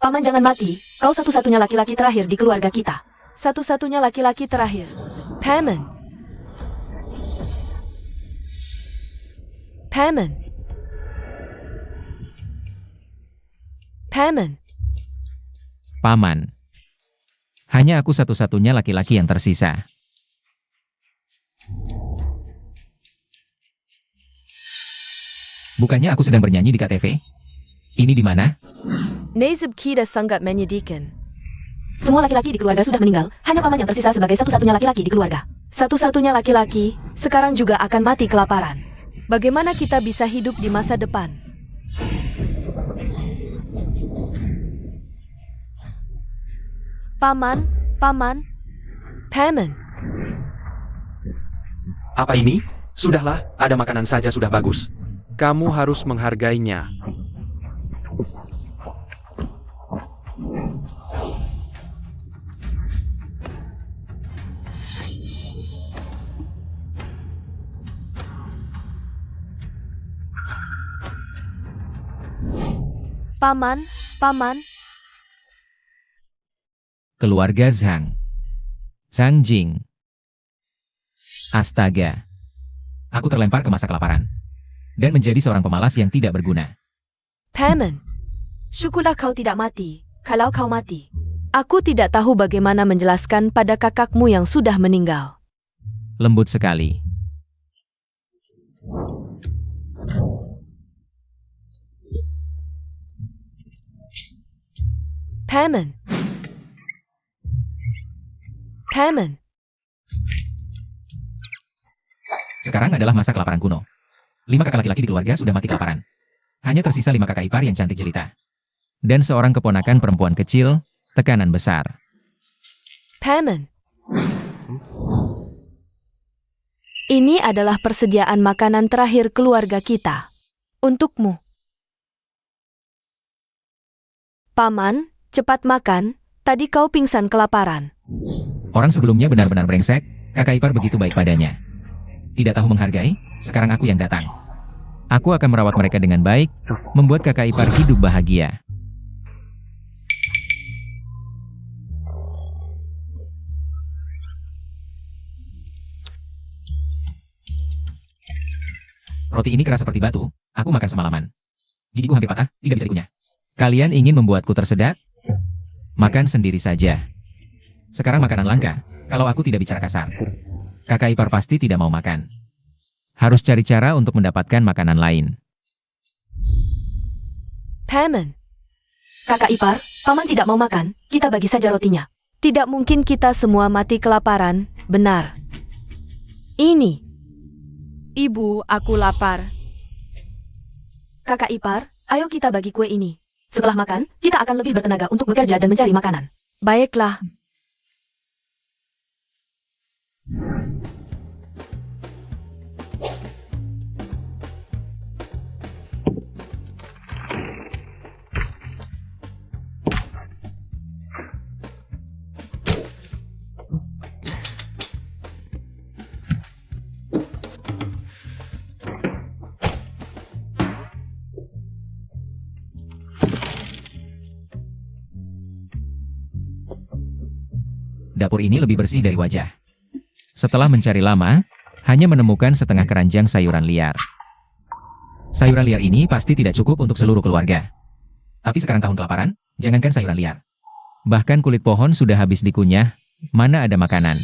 Paman jangan mati. Kau satu-satunya laki-laki terakhir di keluarga kita. Satu-satunya laki-laki terakhir. Paman. Paman. Paman. Paman. Hanya aku satu-satunya laki-laki yang tersisa. Bukannya aku sedang bernyanyi di KTV? Ini di mana? Nasib kita sangat menyedihkan. Semua laki-laki di keluarga sudah meninggal. Hanya paman yang tersisa sebagai satu-satunya laki-laki di keluarga. Satu-satunya laki-laki sekarang juga akan mati kelaparan. Bagaimana kita bisa hidup di masa depan? Paman. Paman. Apa ini? Sudahlah, ada makanan saja sudah bagus. Kamu harus menghargainya. Paman. Keluarga Zhang. Zhang Jing. Astaga. Aku terlempar ke masa kelaparan. Dan menjadi seorang pemalas yang tidak berguna. Paman. Syukurlah kau tidak mati. Kalau kau mati, aku tidak tahu bagaimana menjelaskan pada kakakmu yang sudah meninggal. Lembut sekali. Paman. Sekarang adalah masa kelaparan kuno. 5 kakak laki-laki di keluarga sudah mati kelaparan. Hanya tersisa 5 kakak ipar yang cantik jelita. Dan seorang keponakan perempuan kecil, tekanan besar. Paman. Ini adalah persediaan makanan terakhir keluarga kita. Untukmu. Paman, cepat makan. Tadi kau pingsan kelaparan. Orang sebelumnya benar-benar brengsek, kakak ipar begitu baik padanya. Tidak tahu menghargai, sekarang aku yang datang. Aku akan merawat mereka dengan baik, membuat kakak ipar hidup bahagia. Roti ini keras seperti batu, aku makan semalaman. Gigiku hampir patah, tidak bisa dikunyah. Kalian ingin membuatku tersedak? Makan sendiri saja. Sekarang makanan langka, kalau aku tidak bicara kasar. Kakak ipar pasti tidak mau makan. Harus cari cara untuk mendapatkan makanan lain. Paman. Kakak ipar, paman tidak mau makan. Kita bagi saja rotinya. Tidak mungkin kita semua mati kelaparan, benar. Ini. Ibu, aku lapar. Kakak ipar, ayo kita bagi kue ini. Setelah makan, kita akan lebih bertenaga untuk bekerja dan mencari makanan. Baiklah. Dapur ini lebih bersih dari wajah. Setelah mencari lama, hanya menemukan setengah keranjang sayuran liar. Sayuran liar ini pasti tidak cukup untuk seluruh keluarga. Tapi sekarang tahun kelaparan, jangankan sayuran liar. Bahkan kulit pohon sudah habis dikunyah, mana ada makanan.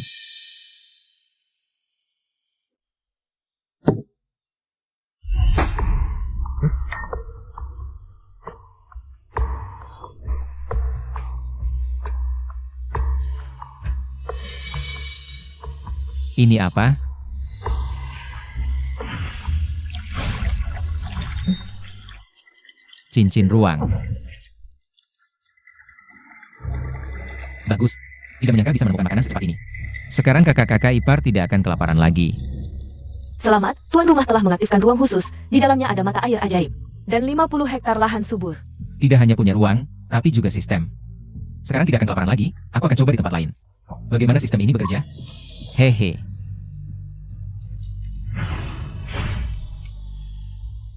Ini apa? Cincin ruang. Bagus. Tidak menyangka bisa menemukan makanan secepat ini. Sekarang kakak-kakak ipar tidak akan kelaparan lagi. Selamat, tuan rumah telah mengaktifkan ruang khusus. Di dalamnya ada mata air ajaib. dan 50 hektar lahan subur. Tidak hanya punya ruang, tapi juga sistem. Sekarang tidak akan kelaparan lagi, aku akan coba di tempat lain. Bagaimana sistem ini bekerja? Hehe.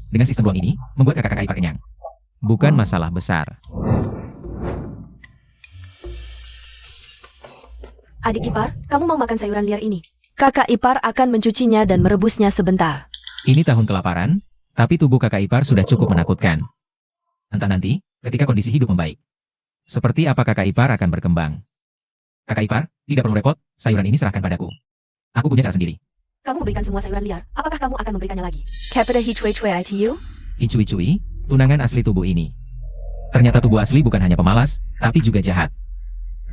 Dengan sistem ruang ini, membuat kakak-kakak ipar kenyang. Bukan masalah besar. Adik ipar, kamu mau makan sayuran liar ini? Kakak ipar akan mencucinya dan merebusnya sebentar. Ini tahun kelaparan, tapi tubuh kakak ipar sudah cukup menakutkan. Entah nanti, ketika kondisi hidup membaik. Seperti apa kakak ipar akan berkembang. Kakak ipar, tidak perlu repot, sayuran ini serahkan padaku. Aku punya cara sendiri. Kamu memberikan semua sayuran liar, apakah kamu akan memberikannya lagi? Capita Hichui-Chui ITU? Icui-cui, tunangan asli tubuh ini. Ternyata tubuh asli bukan hanya pemalas, tapi juga jahat.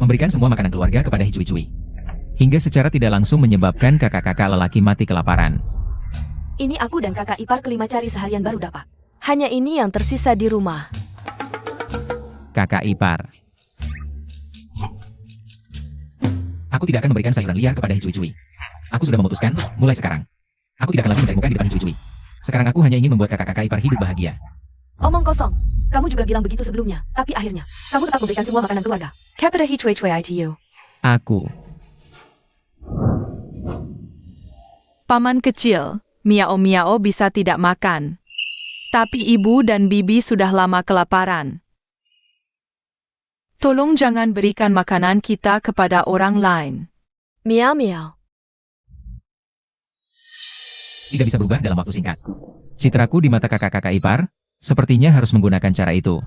Memberikan semua makanan keluarga kepada Hicui-cui. Hingga secara tidak langsung menyebabkan kakak-kakak lelaki mati kelaparan. Ini aku dan kakak ipar kelima cari seharian baru dapat. Hanya ini yang tersisa di rumah. Kakak ipar. Aku tidak akan memberikan sayuran liar kepada Hicui-cui. Aku sudah memutuskan, mulai sekarang. Aku tidak akan lagi mencari muka di depan Hicui-cui. Sekarang aku hanya ingin membuat kakak-kakak ipar hidup bahagia. Omong kosong. Kamu juga bilang begitu sebelumnya, tapi akhirnya, kamu tetap memberikan semua makanan keluarga. Capita Hichui-Chui ITU? Aku. Paman kecil, Miao-Miao bisa tidak makan. Tapi ibu dan bibi sudah lama kelaparan. Tolong jangan berikan makanan kita kepada orang lain. Miao-miao. Tidak bisa berubah dalam waktu singkat. Citraku di mata kakak-kakak ipar, sepertinya harus menggunakan cara itu.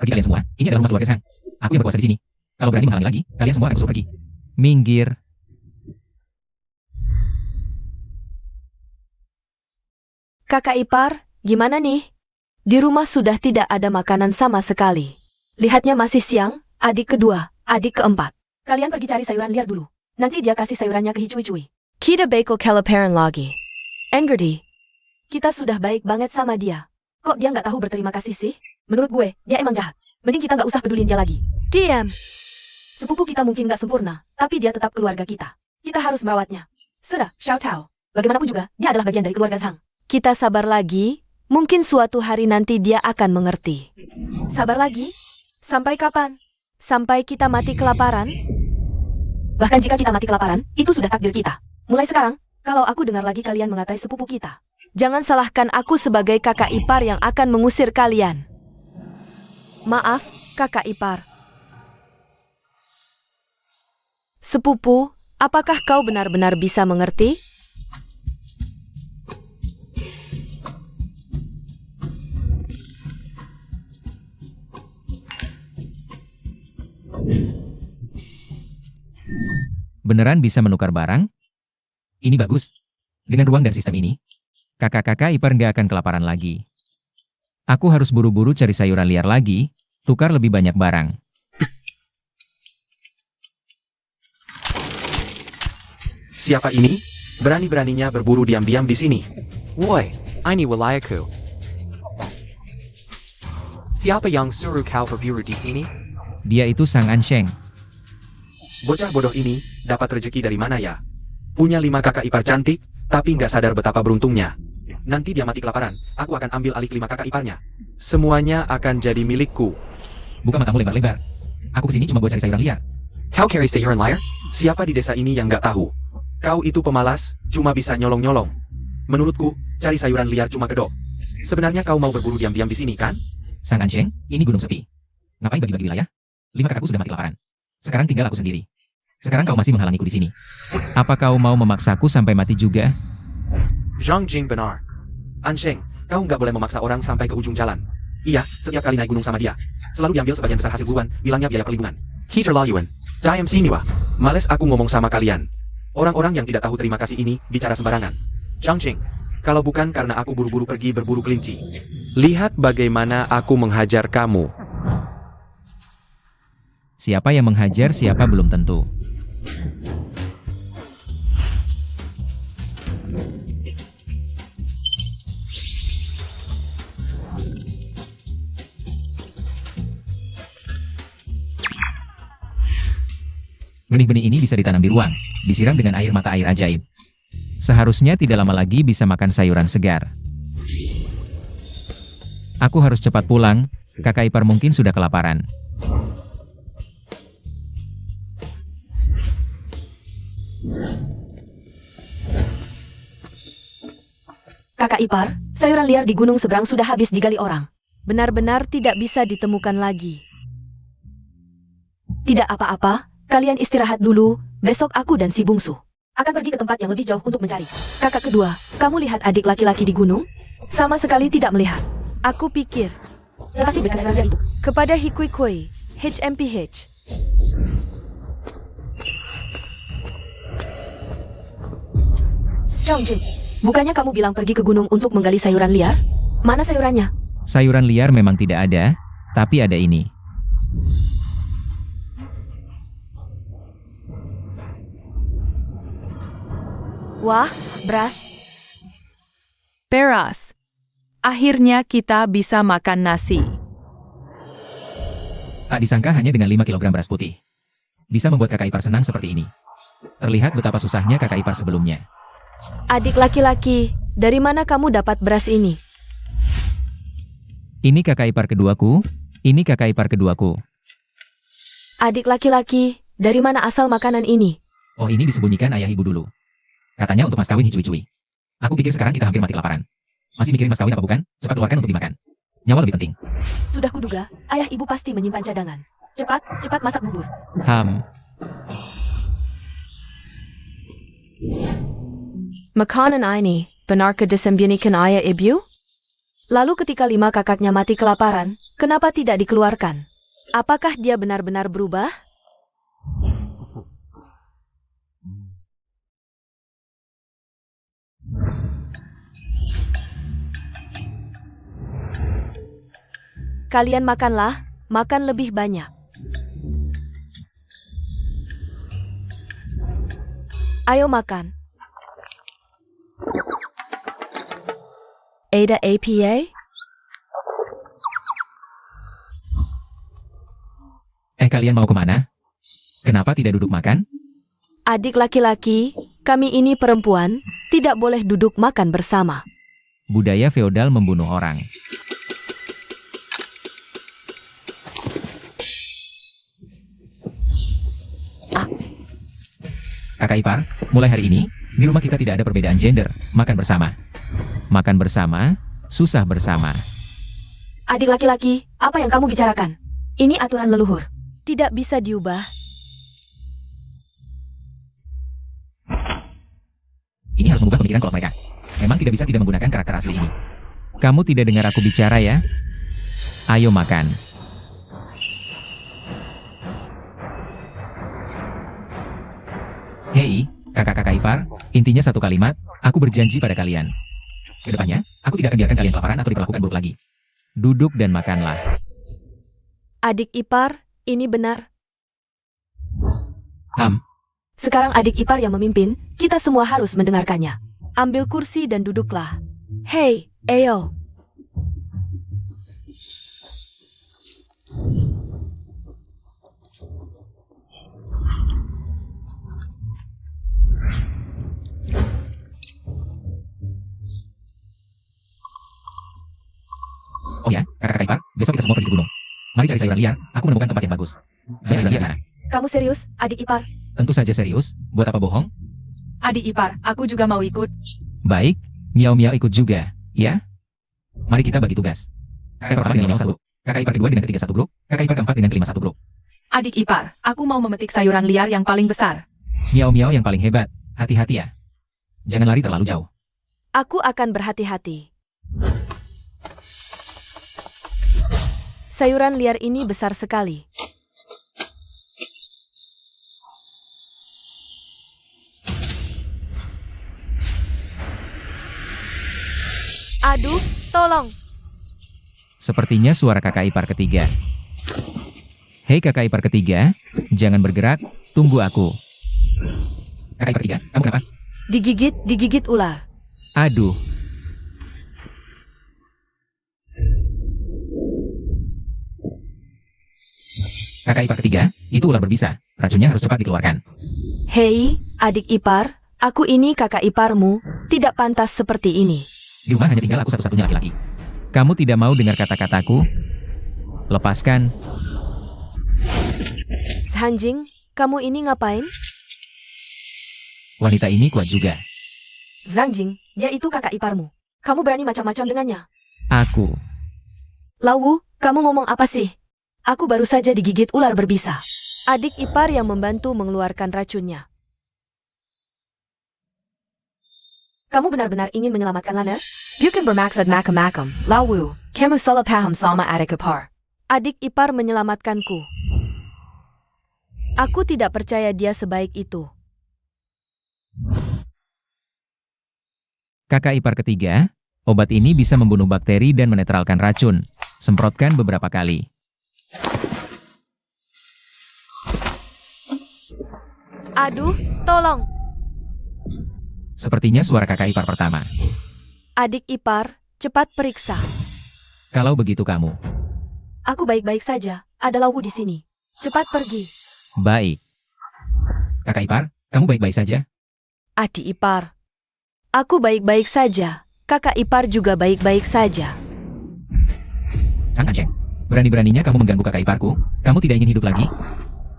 Pergi kalian semua, ini adalah rumah keluarga Sang. Aku yang berkuasa di sini. Kalau berani menghalangi lagi, kalian semua akan suruh pergi. Minggir. Kakak ipar, gimana nih? Di rumah sudah tidak ada makanan sama sekali. Lihatnya masih siang, adik kedua, adik keempat. Kalian pergi cari sayuran liar dulu. Nanti dia kasih sayurannya ke Hicui-cui. Kita bakal kelaparan lagi. Engerdi, Kita sudah baik banget sama dia. Kok dia nggak tahu berterima kasih sih? Menurut gue, dia emang jahat. Mending kita nggak usah pedulin dia lagi. diam. Sepupu kita mungkin nggak sempurna, tapi dia tetap keluarga kita. Kita harus merawatnya. Sudah, Xiao Chao. Bagaimanapun juga, dia adalah bagian dari keluarga Sang. Kita sabar lagi, mungkin suatu hari nanti dia akan mengerti. Sabar lagi. Sampai kapan? Sampai kita mati kelaparan? Bahkan jika kita mati kelaparan, itu sudah takdir kita. Mulai sekarang, kalau aku dengar lagi kalian mengatai sepupu kita. Jangan salahkan aku sebagai kakak ipar yang akan mengusir kalian. Maaf, kakak ipar. Sepupu, apakah kau benar-benar bisa mengerti? Beneran bisa menukar barang? Ini bagus. Dengan ruang dan sistem ini, kakak-kakak ipar nggak akan kelaparan lagi. Aku harus buru-buru cari sayuran liar lagi, tukar lebih banyak barang. Siapa ini? Berani-beraninya berburu diam-diam di sini. Woi, ini wilayahku. Siapa yang suruh kau berburu di sini? Dia itu Sang Ansheng. Bocah bodoh ini, dapat rezeki dari mana ya? Punya 5 kakak ipar cantik, tapi nggak sadar betapa beruntungnya. Nanti dia mati kelaparan, aku akan ambil alih 5 kakak iparnya. Semuanya akan jadi milikku. Buka matamu lebar-lebar. Aku kesini cuma buat cari sayuran liar. Kau cari sayuran liar? Siapa di desa ini yang nggak tahu? Kau itu pemalas, cuma bisa nyolong-nyolong. Menurutku, cari sayuran liar cuma kedok. Sebenarnya kau mau berburu diam-diam di sini, kan? Sang Ansheng, ini gunung sepi. Ngapain bagi-bagi wilayah? 5 kakakku sudah mati kelaparan. Sekarang tinggal aku sendiri. Sekarang kau masih menghalangiku di sini. Apa kau mau memaksaku sampai mati juga? Zhang Jing benar. Ansheng, kau nggak boleh memaksa orang sampai ke ujung jalan. Iya, setiap kali naik gunung sama dia, selalu diambil sebagian besar hasil buruan, bilangnya biaya perlindungan. Keterlaluan. Diam sini wah. Males aku ngomong sama kalian. Orang-orang yang tidak tahu terima kasih ini bicara sembarangan. Zhang Jing, kalau bukan karena aku buru-buru pergi berburu kelinci, lihat bagaimana aku menghajar kamu. Siapa yang menghajar, siapa belum tentu. Benih-benih ini bisa ditanam di ruang, disiram dengan air mata air ajaib. Seharusnya tidak lama lagi bisa makan sayuran segar. Aku harus cepat pulang, kakak ipar mungkin sudah kelaparan. Kakak ipar, sayuran liar di gunung seberang sudah habis digali orang. Benar-benar tidak bisa ditemukan lagi. Tidak apa-apa, kalian istirahat dulu, besok aku dan si bungsu akan pergi ke tempat yang lebih jauh untuk mencari. Kakak kedua, kamu lihat adik laki-laki di gunung? Sama sekali tidak melihat. Aku pikir Pasti bekas sayuran liar itu. kepada Hikui HMPH. Zhongjing, bukannya kamu bilang pergi ke gunung untuk menggali sayuran liar? Mana sayurannya? Sayuran liar memang tidak ada, tapi ada ini. Wah, beras. Beras. Akhirnya kita bisa makan nasi. Tak disangka hanya dengan 5 kg beras putih. Bisa membuat kakak ipar senang seperti ini. Terlihat betapa susahnya kakak ipar sebelumnya. Adik laki-laki, dari mana kamu dapat beras ini? Ini kakak ipar keduaku, ini kakak ipar keduaku. Adik laki-laki, dari mana asal makanan ini? Oh, ini disembunyikan ayah ibu dulu. Katanya untuk mas kawin hicui-cui. Aku pikir sekarang kita hampir mati kelaparan. Masih mikirin mas kawin apa bukan? Cepat keluarkan untuk dimakan. Nyawa lebih penting. Sudah kuduga, ayah ibu pasti menyimpan cadangan. Cepat masak bubur. Makanan ini benarkah disembunyikan ayah ibu? Lalu ketika 5 kakaknya mati kelaparan, kenapa tidak dikeluarkan? Apakah dia benar-benar berubah? Kalian makanlah, makan lebih banyak. Ayo makan. Ada APA? Kalian mau kemana? Kenapa tidak duduk makan? Adik laki-laki, kami ini perempuan, tidak boleh duduk makan bersama. Budaya feodal membunuh orang. Kakak ipar, mulai hari ini, di rumah kita tidak ada perbedaan gender, makan bersama. Makan bersama, susah bersama. Adik laki-laki, apa yang kamu bicarakan? Ini aturan leluhur. Tidak bisa diubah. Ini harus mengubah pemikiran kolot mereka. Memang tidak bisa tidak menggunakan karakter asli ini. Kamu tidak dengar aku bicara ya? Ayo makan. Hei, kakak-kakak ipar, intinya satu kalimat, aku berjanji pada kalian. Kedepannya, aku tidak akan biarkan kalian kelaparan atau diperlakukan buruk lagi. Duduk dan makanlah. Adik ipar, ini benar. Sekarang adik ipar yang memimpin, kita semua harus mendengarkannya. Ambil kursi dan duduklah. Hei, ayo. Oh ya, kakak-kakak ipar, besok kita semua pergi ke gunung. Mari cari sayuran liar, aku menemukan tempat yang bagus. Sayuran liar sana. Kamu serius, adik ipar? Tentu saja serius, buat apa bohong? Adik ipar, aku juga mau ikut. Baik, Miao-Miao ikut juga, ya? Mari kita bagi tugas. Kakak ipar pertama dengan Miao satu grup, kakak ipar kedua dengan ketiga satu grup, kakak ipar keempat dengan kelima satu grup. Adik ipar, aku mau memetik sayuran liar yang paling besar. Miao-Miao yang paling hebat, hati-hati ya. Jangan lari terlalu jauh. Aku akan berhati-hati. Sayuran liar ini besar sekali. Aduh, tolong. Sepertinya suara kakak ipar ketiga. Hei kakak ipar ketiga, jangan bergerak, tunggu aku. Kakak ipar ketiga, kamu kenapa? Digigit ular. Aduh. Kakak ipar ketiga, itu ular berbisa. Racunnya harus cepat dikeluarkan. Hei, adik ipar, aku ini kakak iparmu, tidak pantas seperti ini. Di rumah hanya tinggal aku satu-satunya laki-laki. Kamu tidak mau dengar kata-kataku? Lepaskan. Hanjing, kamu ini ngapain? Wanita ini kuat juga. Zhang Jing, dia itu kakak iparmu. Kamu berani macam-macam dengannya. Aku. Lawu, kamu ngomong apa sih? Aku baru saja digigit ular berbisa. Adik ipar yang membantu mengeluarkan racunnya. Kamu benar-benar ingin menyelamatkan Lana? Bukan bermaksud macam-macam. Lawu, kamu salah paham sama adik ipar. Adik ipar menyelamatkanku. Aku tidak percaya dia sebaik itu. Kakak ipar ketiga, obat ini bisa membunuh bakteri dan menetralkan racun. Semprotkan beberapa kali. Aduh, tolong. Sepertinya suara kakak ipar pertama. Adik ipar, cepat periksa. Kalau begitu kamu. Aku baik-baik saja. Ada Lawu di sini. Cepat pergi. Baik. Kakak ipar, kamu baik-baik saja? Adik ipar. Aku baik-baik saja. Kakak ipar juga baik-baik saja. Sang Ansheng, berani-beraninya kamu mengganggu kakak iparku? Kamu tidak ingin hidup lagi?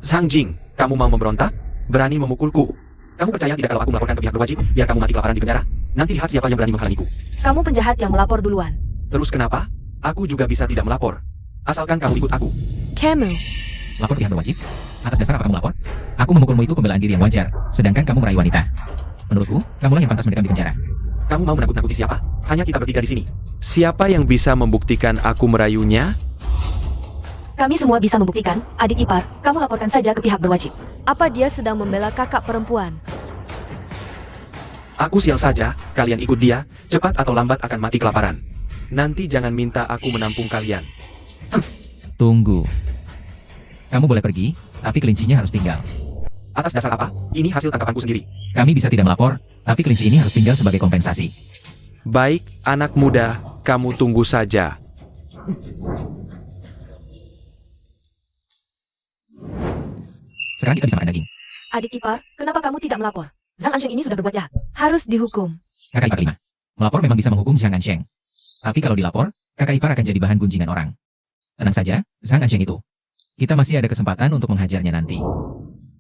Zhang Jing, kamu mau memberontak? Berani memukulku? Kamu percaya tidak kalau aku melaporkan ke pihak berwajib, biar kamu mati kelaparan di penjara? Nanti lihat siapa yang berani menghalangiku. Kamu penjahat yang melapor duluan. Terus kenapa? Aku juga bisa tidak melapor. Asalkan kamu ikut aku. Kamu. Lapor pihak berwajib? Atas dasar apa kamu lapor? Aku memukulmu itu pembelaan diri yang wajar, sedangkan kamu merayu wanita. Menurutku, kamulah yang pantas mendekam di penjara. Kamu mau menakut-nakuti siapa? Hanya kita bertiga di sini. Siapa yang bisa membuktikan aku merayunya? Kami semua bisa membuktikan, adik ipar, kamu laporkan saja ke pihak berwajib. Apa dia sedang membela kakak perempuan? Aku sial saja, kalian ikut dia, cepat atau lambat akan mati kelaparan. Nanti jangan minta aku menampung kalian. Tunggu. Kamu boleh pergi, tapi kelincinya harus tinggal. Atas dasar apa? Ini hasil tangkapanku sendiri. Kami bisa tidak melapor, tapi kelinci ini harus tinggal sebagai kompensasi. Baik, anak muda, kamu tunggu saja. Sekarang kita bisa makan daging. Adik ipar, kenapa kamu tidak melapor? Zhang Ansheng ini sudah berbuat jahat. Harus dihukum. Kakak ipar 5. Melapor memang bisa menghukum Zhang Ansheng. Tapi kalau dilapor, kakak ipar akan jadi bahan gunjingan orang. Tenang saja, Zhang Ansheng itu. Kita masih ada kesempatan untuk menghajarnya nanti.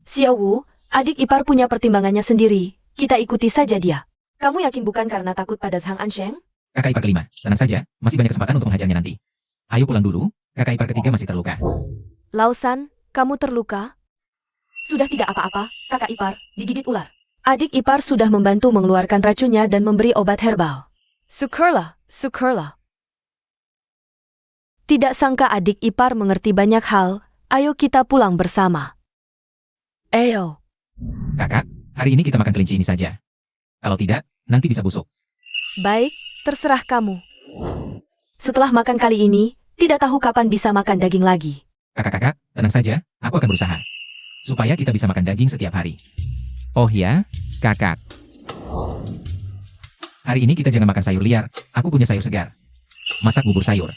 Xiao Wu, adik ipar punya pertimbangannya sendiri. Kita ikuti saja dia. Kamu yakin bukan karena takut pada Zhang Ansheng? Kakak ipar 5, tenang saja, masih banyak kesempatan untuk menghajarnya nanti. Ayo pulang dulu, kakak ipar ketiga masih terluka. Lausan, kamu terluka? Sudah tidak apa-apa, kakak ipar, digigit ular. Adik ipar sudah membantu mengeluarkan racunnya dan memberi obat herbal. Syukurlah, syukurlah. Tidak sangka adik ipar mengerti banyak hal, ayo kita pulang bersama. Ayo. Kakak, hari ini kita makan kelinci ini saja. Kalau tidak, nanti bisa busuk. Baik, terserah kamu. Setelah makan kali ini, tidak tahu kapan bisa makan daging lagi. Kakak-kakak, tenang saja, aku akan berusaha. Supaya kita bisa makan daging setiap hari. Oh ya, kakak. Hari ini kita jangan makan sayur liar, aku punya sayur segar. Masak bubur sayur.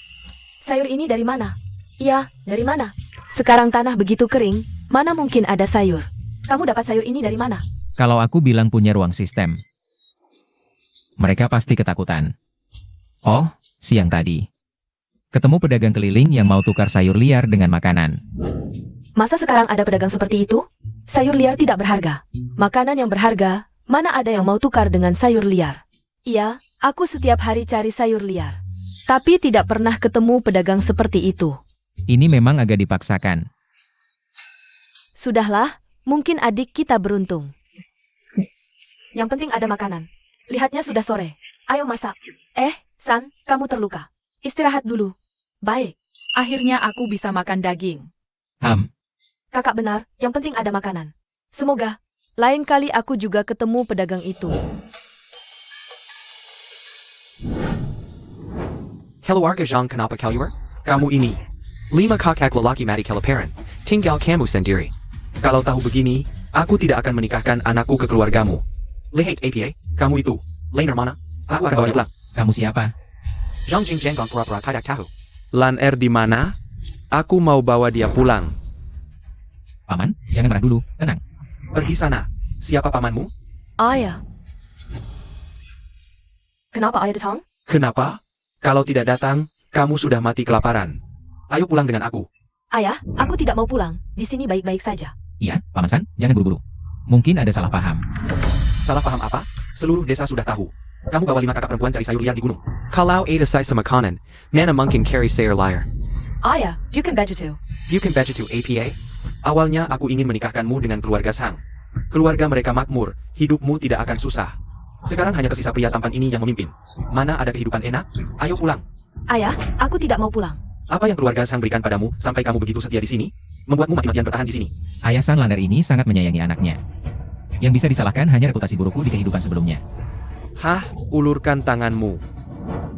Sayur ini dari mana? Iya, dari mana? Sekarang tanah begitu kering, mana mungkin ada sayur? Kamu dapat sayur ini dari mana? Kalau aku bilang punya ruang sistem, mereka pasti ketakutan. Oh, siang tadi. Ketemu pedagang keliling yang mau tukar sayur liar dengan makanan. Masa sekarang ada pedagang seperti itu? Sayur liar tidak berharga. Makanan yang berharga, mana ada yang mau tukar dengan sayur liar? Iya, aku setiap hari cari sayur liar. Tapi tidak pernah ketemu pedagang seperti itu. Ini memang agak dipaksakan. Sudahlah, mungkin adik kita beruntung. Yang penting ada makanan. Lihatnya sudah sore. Ayo masak. San, kamu terluka. Istirahat dulu. Baik. Akhirnya aku bisa makan daging. Kakak benar, yang penting ada makanan. Semoga. Lain kali aku juga ketemu pedagang itu. Hello warga Zhang, kenapa kalian? Kamu ini. 5 kakak lelaki mati kelaparan. Tinggal kamu sendiri. Kalau tahu begini, aku tidak akan menikahkan anakku ke keluargamu. Lihat APA, kamu itu. Lainer mana? Aku akan bawa dia pulang. Kamu siapa? Zhang Jing Jenggang pura-pura tidak tahu. Lan Er di mana? Aku mau bawa dia pulang. Paman, jangan marah dulu, tenang. Pergi sana. Siapa pamanmu? Ayah. Kenapa ayah datang? Kenapa? Kalau tidak datang, kamu sudah mati kelaparan. Ayo pulang dengan aku. Ayah, aku tidak mau pulang. Di sini baik-baik saja. Iya, Paman San, jangan buru-buru. Mungkin ada salah paham. Salah paham apa? Seluruh desa sudah tahu. Kamu bawa 5 kakak perempuan cari sayur liar di gunung. Kalau ada sisa makanan, mana mungkin carry sayur liar. Ayah, you can bet it too. You can bet it to APA. Awalnya aku ingin menikahkanmu dengan keluarga Sang. Keluarga mereka makmur, hidupmu tidak akan susah. Sekarang hanya tersisa pria tampan ini yang memimpin. Mana ada kehidupan enak? Ayo pulang. Ayah, aku tidak mau pulang. Apa yang keluarga Sang berikan padamu sampai kamu begitu setia di sini? Membuatmu mati-matian bertahan di sini. Ayah San Lander ini sangat menyayangi anaknya. Yang bisa disalahkan hanya reputasi burukku di kehidupan sebelumnya. Hah, ulurkan tanganmu.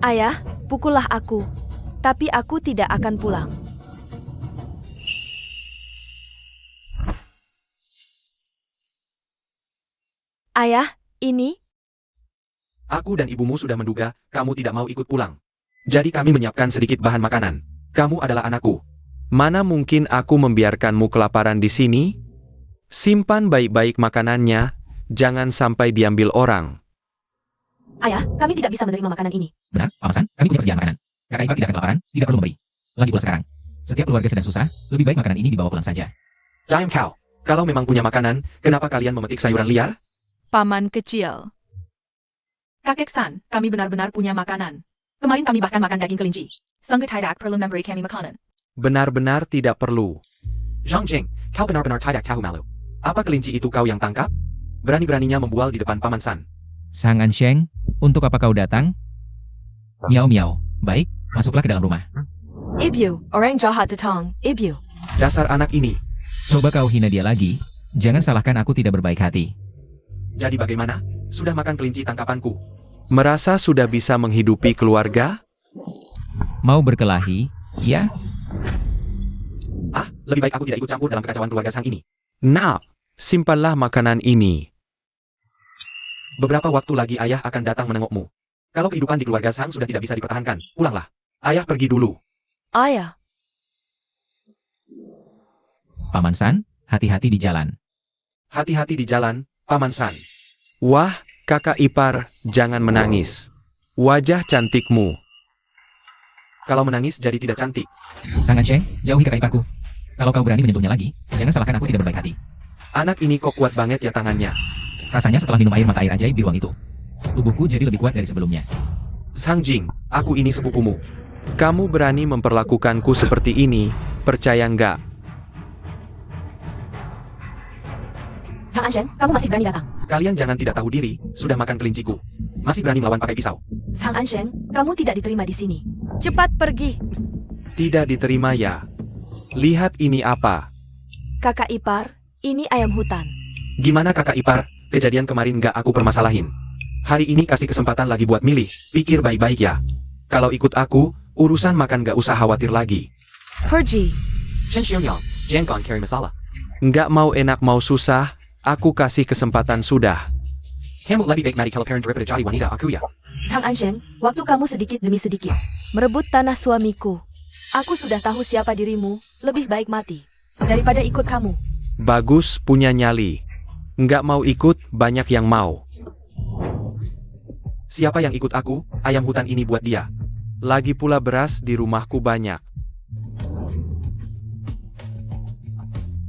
Ayah, pukullah aku. Tapi aku tidak akan pulang. Ayah, ini? Aku dan ibumu sudah menduga kamu tidak mau ikut pulang. Jadi kami menyiapkan sedikit bahan makanan. Kamu adalah anakku. Mana mungkin aku membiarkanmu kelaparan di sini? Simpan baik-baik makanannya, jangan sampai diambil orang. Ayah, kami tidak bisa menerima makanan ini. Benar, Paman San, kami punya persediaan makanan. Kakak ipar tidak akan kelaparan, tidak perlu memberi. Lagi pula sekarang, setiap keluarga sedang susah, lebih baik makanan ini dibawa pulang saja. Giant Cow, kalau memang punya makanan, kenapa kalian memetik sayuran liar? Paman kecil. Kakek San, kami benar-benar punya makanan. Kemarin kami bahkan makan daging kelinci. Sanggup tidak perlu memberi kami makanan. Benar-benar tidak perlu. Zhang Jing, kau benar-benar tidak tahu malu. Apa kelinci itu kau yang tangkap? Berani-beraninya membual di depan Paman San. Sang Ansheng, untuk apa kau datang? Miau miau, baik, masuklah ke dalam rumah. Ibu, orang jahat datang. Ibu. Dasar anak ini. Coba kau hina dia lagi, jangan salahkan aku tidak berbaik hati. Jadi bagaimana? Sudah makan kelinci tangkapanku? Merasa sudah bisa menghidupi keluarga? Mau berkelahi, ya? Ah, lebih baik aku tidak ikut campur dalam kekacauan keluarga Sang ini. Nah, simpanlah makanan ini. Beberapa waktu lagi ayah akan datang menengokmu. Kalau kehidupan di keluarga Sang sudah tidak bisa dipertahankan, pulanglah. Ayah pergi dulu. Ayah. Paman San, hati-hati di jalan. Hati-hati di jalan, Paman San. Wah, kakak ipar, jangan menangis. Wajah cantikmu. Kalau menangis jadi tidak cantik. Sang Ansheng, jauhi kakak iparku. Kalau kau berani menyentuhnya lagi, jangan salahkan aku tidak berbaik hati. Anak ini kok kuat banget ya tangannya. Rasanya setelah minum air mata air ajaib di ruang itu, tubuhku jadi lebih kuat dari sebelumnya. Sang Jing, aku ini sepupumu. Kamu berani memperlakukanku seperti ini, percaya nggak? Sang Ansheng, kamu masih berani datang. Kalian jangan tidak tahu diri, sudah makan kelinciku. Masih berani melawan pakai pisau. Sang Ansheng, kamu tidak diterima di sini. Cepat pergi. Tidak diterima ya. Lihat ini apa. Kakak ipar, ini ayam hutan. Gimana kakak ipar, kejadian kemarin nggak aku permasalahin. Hari ini kasih kesempatan lagi buat milih, pikir baik-baik ya. Kalau ikut aku, urusan makan nggak usah khawatir lagi. Pergi. Shen Xionyang, jangan carry masalah. Nggak mau enak mau susah, aku kasih kesempatan sudah. Kamu lebih baik mati kelaparan daripada jadi wanita aku ya. Sang Ansheng, waktu kamu sedikit demi sedikit. Merebut tanah suamiku. Aku sudah tahu siapa dirimu, lebih baik mati daripada ikut kamu. Bagus punya nyali. Nggak mau ikut, banyak yang mau. Siapa yang ikut aku, ayam hutan ini buat dia. Lagi pula beras di rumahku banyak.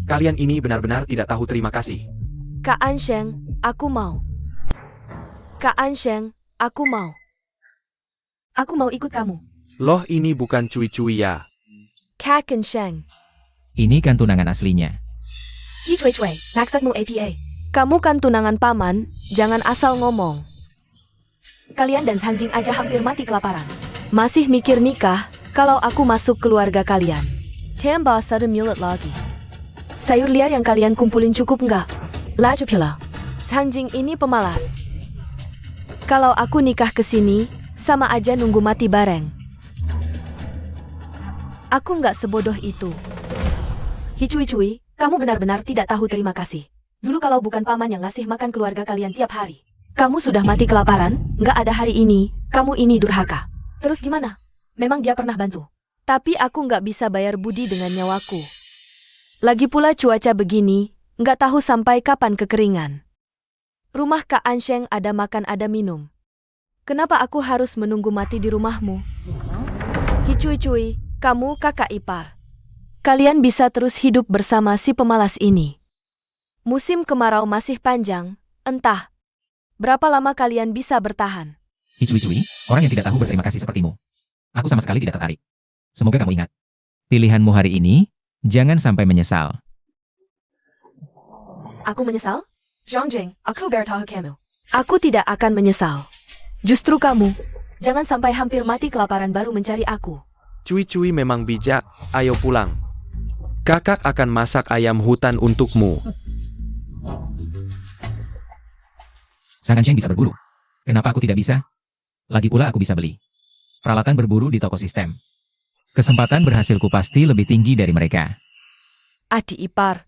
Kalian ini benar-benar tidak tahu terima kasih. Kak Ansheng, aku mau. Kak Ansheng, aku mau. Aku mau ikut kamu. Loh ini bukan cuy-cuy ya. Kak Ansheng. Ini kan tunangan aslinya. Hi Cui Cui, maksudmu APA. Kamu kan tunangan paman, jangan asal ngomong. Kalian dan Sang Jing aja hampir mati kelaparan. Masih mikir nikah, kalau aku masuk keluarga kalian. Tambah satu mulut lagi. Sayur liar yang kalian kumpulin cukup nggak? Laju pila. Sang Jing ini pemalas. Kalau aku nikah ke sini, sama aja nunggu mati bareng. Aku nggak sebodoh itu. Hi Cui Cui, kamu benar-benar tidak tahu terima kasih. Dulu kalau bukan paman yang ngasih makan keluarga kalian tiap hari, kamu sudah mati kelaparan, nggak ada hari ini, kamu ini durhaka. Terus gimana? Memang dia pernah bantu. Tapi aku nggak bisa bayar budi dengan nyawaku. Lagi pula cuaca begini, nggak tahu sampai kapan kekeringan. Rumah Kak Ansheng ada makan ada minum. Kenapa aku harus menunggu mati di rumahmu? Hicui-cui, kamu kakak ipar. Kalian bisa terus hidup bersama si pemalas ini. Musim kemarau masih panjang, entah berapa lama kalian bisa bertahan. Hicui-cui, orang yang tidak tahu berterima kasih sepertimu. Aku sama sekali tidak tertarik. Semoga kamu ingat. Pilihanmu hari ini, jangan sampai menyesal. Aku menyesal? Zhang, aku bertahu kamu. Aku tidak akan menyesal. Justru kamu. Jangan sampai hampir mati kelaparan baru mencari aku. Cui-cui memang bijak, ayo pulang. Kakak akan masak ayam hutan untukmu. Sang Ansheng bisa berburu. Kenapa aku tidak bisa? Lagi pula aku bisa beli peralatan berburu di toko sistem. Kesempatan berhasilku pasti lebih tinggi dari mereka. Adik ipar.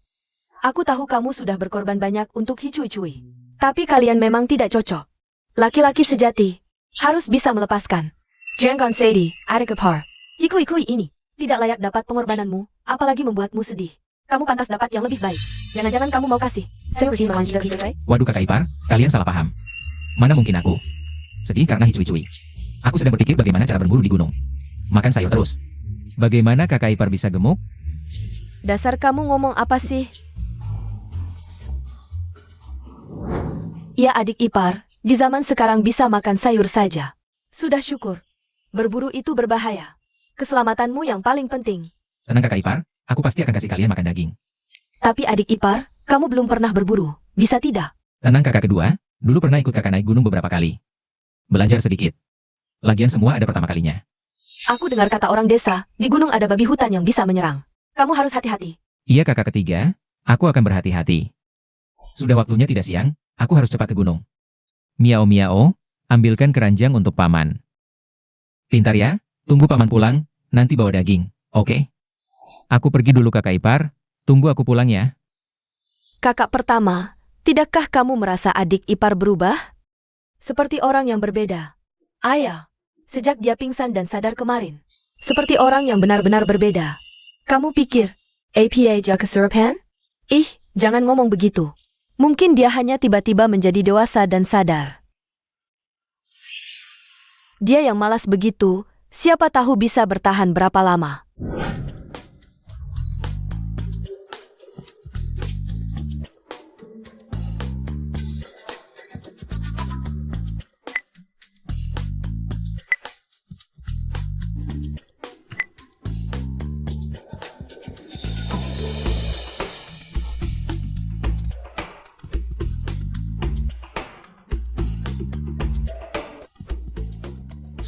Aku tahu kamu sudah berkorban banyak untuk Hicui-cui. Tapi kalian memang tidak cocok. Laki-laki sejati harus bisa melepaskan. Jangan sedih, adik ipar. Hicui-cui ini tidak layak dapat pengorbananmu, apalagi membuatmu sedih. Kamu pantas dapat yang lebih baik. Jangan-jangan kamu mau kasih. Waduh kakak ipar, kalian salah paham. Mana mungkin aku sedih karena Hicui-cui. Aku sedang berpikir bagaimana cara berburu di gunung. Makan sayur terus. Bagaimana kakak ipar bisa gemuk? Dasar kamu ngomong apa sih? Ya adik ipar, di zaman sekarang bisa makan sayur saja. Sudah syukur. Berburu itu berbahaya. Keselamatanmu yang paling penting. Tenang kakak ipar, aku pasti akan kasih kalian makan daging. Tapi adik ipar, kamu belum pernah berburu, bisa tidak? Tenang kakak kedua, dulu pernah ikut kakak naik gunung beberapa kali. Belajar sedikit. Lagian semua ada pertama kalinya. Aku dengar kata orang desa, di gunung ada babi hutan yang bisa menyerang. Kamu harus hati-hati. Iya kakak ketiga, aku akan berhati-hati. Sudah waktunya tidak siang, aku harus cepat ke gunung. Miao, ambilkan keranjang untuk paman. Pintar ya, tunggu paman pulang, nanti bawa daging, oke? Aku pergi dulu kakak ipar, tunggu aku pulang ya. Kakak pertama, tidakkah kamu merasa adik ipar berubah? Seperti orang yang berbeda. Ayah, sejak dia pingsan dan sadar kemarin. Seperti orang yang benar-benar berbeda. Kamu pikir, apa jaga kesurupan? Ih, jangan ngomong begitu. Mungkin dia hanya tiba-tiba menjadi dewasa dan sadar. Dia yang malas begitu, siapa tahu bisa bertahan berapa lama.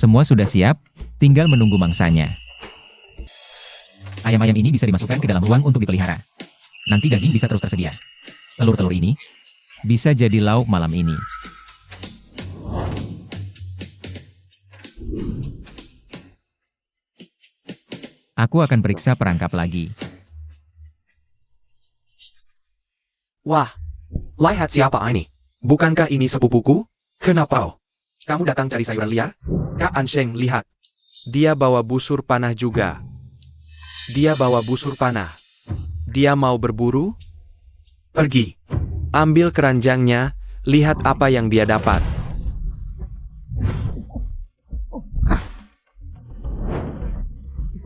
Semua sudah siap, tinggal menunggu mangsanya. Ayam-ayam ini bisa dimasukkan ke dalam ruang untuk dipelihara. Nanti daging bisa terus tersedia. Telur-telur ini bisa jadi lauk malam ini. Aku akan periksa perangkap lagi. Wah, lihat siapa ini? Bukankah ini sepupuku? Kenapa? Kamu datang cari sayuran liar? Kak Ansheng, lihat. Dia bawa busur panah juga. Dia bawa busur panah. Dia mau berburu? Pergi. Ambil keranjangnya, lihat apa yang dia dapat.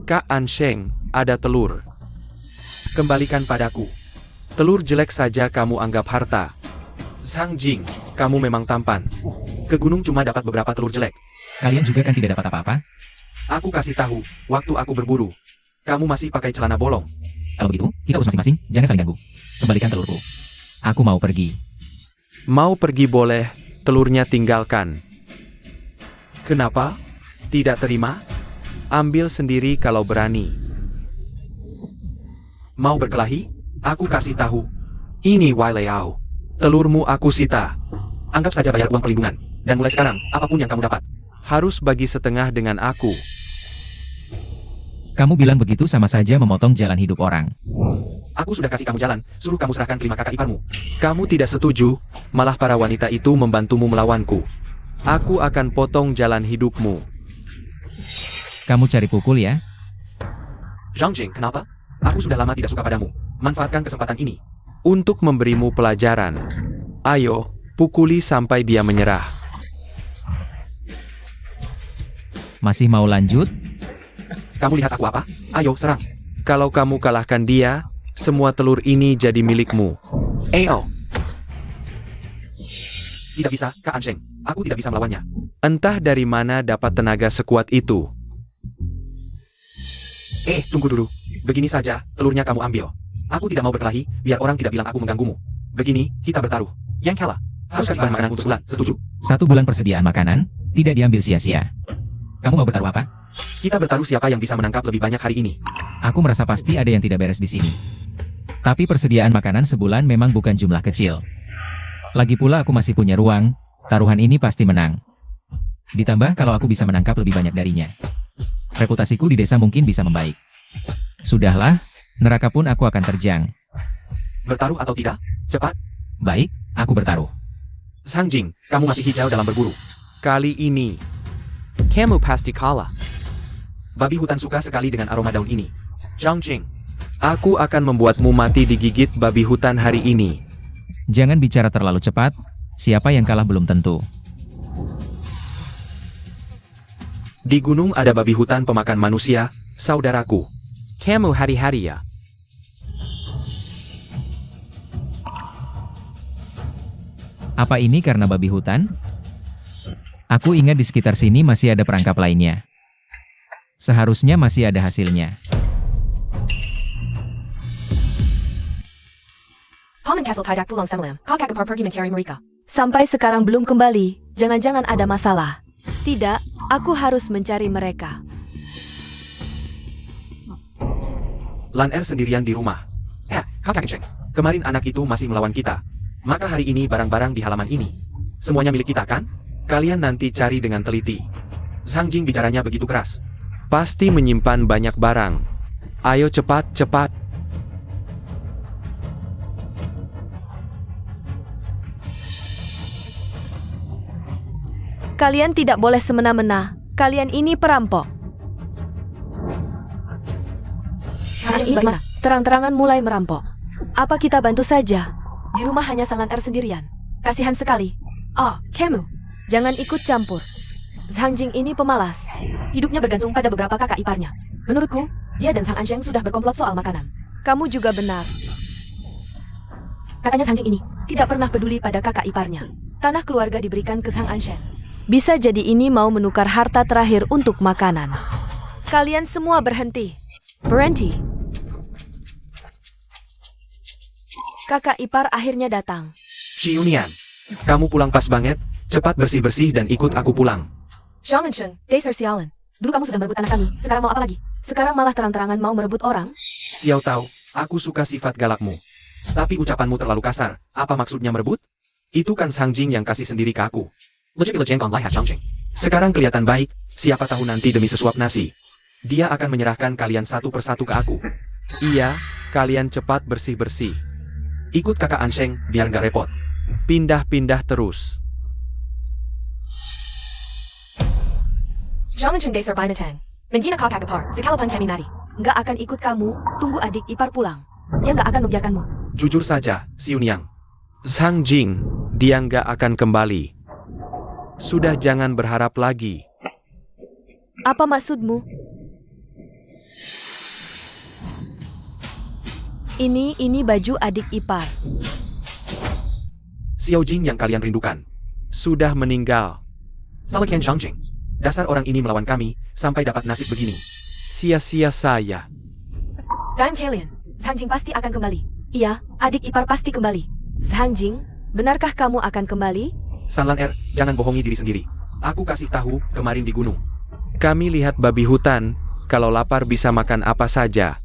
Kak Ansheng, ada telur. Kembalikan padaku. Telur jelek saja kamu anggap harta. Zhang Jing, kamu memang tampan. Ke gunung cuma dapat beberapa telur jelek. Kalian juga kan tidak dapat apa-apa? Aku kasih tahu, waktu aku berburu. Kamu masih pakai celana bolong. Kalau begitu, kita urus masing-masing, jangan saling ganggu. Kembalikan telurku. Aku mau pergi. Mau pergi boleh, telurnya tinggalkan. Kenapa? Tidak terima? Ambil sendiri kalau berani. Mau berkelahi? Aku kasih tahu. Ini Wai Liao. Telurmu aku sita. Anggap saja bayar uang perlindungan. Dan mulai sekarang, apapun yang kamu dapat, harus bagi setengah dengan aku. Kamu bilang begitu sama saja memotong jalan hidup orang. Aku sudah kasih kamu jalan, suruh kamu serahkan kelima kakak iparmu. Kamu tidak setuju, malah para wanita itu membantumu melawanku. Aku akan potong jalan hidupmu. Kamu cari pukul ya? Zhang Jing, kenapa? Aku sudah lama tidak suka padamu. Manfaatkan kesempatan ini untuk memberimu pelajaran. Ayo, pukuli sampai dia menyerah. Masih mau lanjut? Kamu lihat aku apa? Ayo, serang. Kalau kamu kalahkan dia, semua telur ini jadi milikmu. AO. Tidak bisa, Kak Ansheng. Aku tidak bisa melawannya. Entah dari mana dapat tenaga sekuat itu. Tunggu dulu. Begini saja, telurnya kamu ambil. Aku tidak mau berkelahi, biar orang tidak bilang aku mengganggumu. Begini, kita bertaruh. Yang kalah harus kasih bahan makanan untuk sebulan, setuju? 1 bulan persediaan makanan, tidak diambil sia-sia. Kamu mau bertaruh apa? Kita bertaruh siapa yang bisa menangkap lebih banyak hari ini. Aku merasa pasti ada yang tidak beres di sini. Tapi persediaan makanan sebulan memang bukan jumlah kecil. Lagi pula aku masih punya ruang, taruhan ini pasti menang. Ditambah kalau aku bisa menangkap lebih banyak darinya. Reputasiku di desa mungkin bisa membaik. Sudahlah, neraka pun aku akan terjang. Bertaruh atau tidak? Cepat. Baik, aku bertaruh. Sang Jing, kamu masih hijau dalam berburu. Kali ini, kamu pasti kalah. Babi hutan suka sekali dengan aroma daun ini. Zhang Jing, Aku akan membuatmu mati digigit babi hutan hari ini. Jangan bicara terlalu cepat, siapa yang kalah belum tentu. Di gunung ada babi hutan pemakan manusia, saudaraku. Kamu hari-hari ya. Apa ini karena babi hutan? Aku ingat di sekitar sini masih ada perangkap lainnya. Seharusnya masih ada hasilnya. Paman Castle tidak pulang semalam. Kau kakak pergi mencari mereka. Sampai sekarang belum kembali, jangan-jangan ada masalah. Tidak, aku harus mencari mereka. Lan Er sendirian di rumah. Kakak Sheng, kemarin anak itu masih melawan kita. Maka hari ini barang-barang di halaman ini. Semuanya milik kita kan? Kalian nanti cari dengan teliti. Sang Jing bicaranya begitu keras. Pasti menyimpan banyak barang. Ayo cepat-cepat. Kalian tidak boleh semena-mena. Kalian ini perampok. Ini bagaimana? Terang-terangan mulai merampok. Apa kita bantu saja? Di rumah hanya Sang Lan Er sendirian. Kasihan sekali. Kamu. Jangan ikut campur. Zhang Jing ini pemalas. Hidupnya bergantung pada beberapa kakak iparnya. Menurutku, dia dan Sang Ansheng sudah berkomplot soal makanan. Kamu juga benar. Katanya Sang Jing ini tidak pernah peduli pada kakak iparnya. Tanah keluarga diberikan ke Sang Ansheng. Bisa jadi ini mau menukar harta terakhir untuk makanan. Kalian semua berhenti. Berhenti. Kakak ipar akhirnya datang. Xiunian, kamu pulang pas banget. Cepat bersih-bersih dan ikut aku pulang. Zhang Ansheng, Dasar sialan. Dulu kamu sudah merebut anak kami. Sekarang mau apa lagi? Sekarang malah terang-terangan mau merebut orang? Xiao Tao, aku suka sifat galakmu. Tapi ucapanmu terlalu kasar. Apa maksudnya merebut? Itu kan Sang Jing yang kasih sendiri ke aku. Sekarang kelihatan baik, siapa tahu nanti demi sesuap nasi. Dia akan menyerahkan kalian satu persatu ke aku. Iya, kalian cepat bersih-bersih. Ikut kakak Ansheng, biar nggak repot. Pindah-pindah terus. Zhang Ansheng Dasar Binatang. Menghina kau kakak ipar, sekalapan kami mati. Nggak akan ikut kamu, tunggu adik ipar pulang. Dia nggak akan membiarkanmu. Jujur saja, Xiuniang. Sang Jing, dia nggak akan kembali. Sudah jangan berharap lagi. Apa maksudmu? Ini baju adik ipar. Xiao Jing yang kalian rindukan. Sudah meninggal. Salakian Zhang Jing. Dasar orang ini melawan kami, sampai dapat nasib begini. Sia-sia saya. Time kalian. Zhang Jing pasti akan kembali. Iya, adik ipar pasti kembali. Zhang Jing, benarkah kamu akan kembali? San Lan Er, jangan bohongi diri sendiri. Aku kasih tahu, kemarin di gunung. Kami lihat babi hutan, kalau lapar bisa makan apa saja.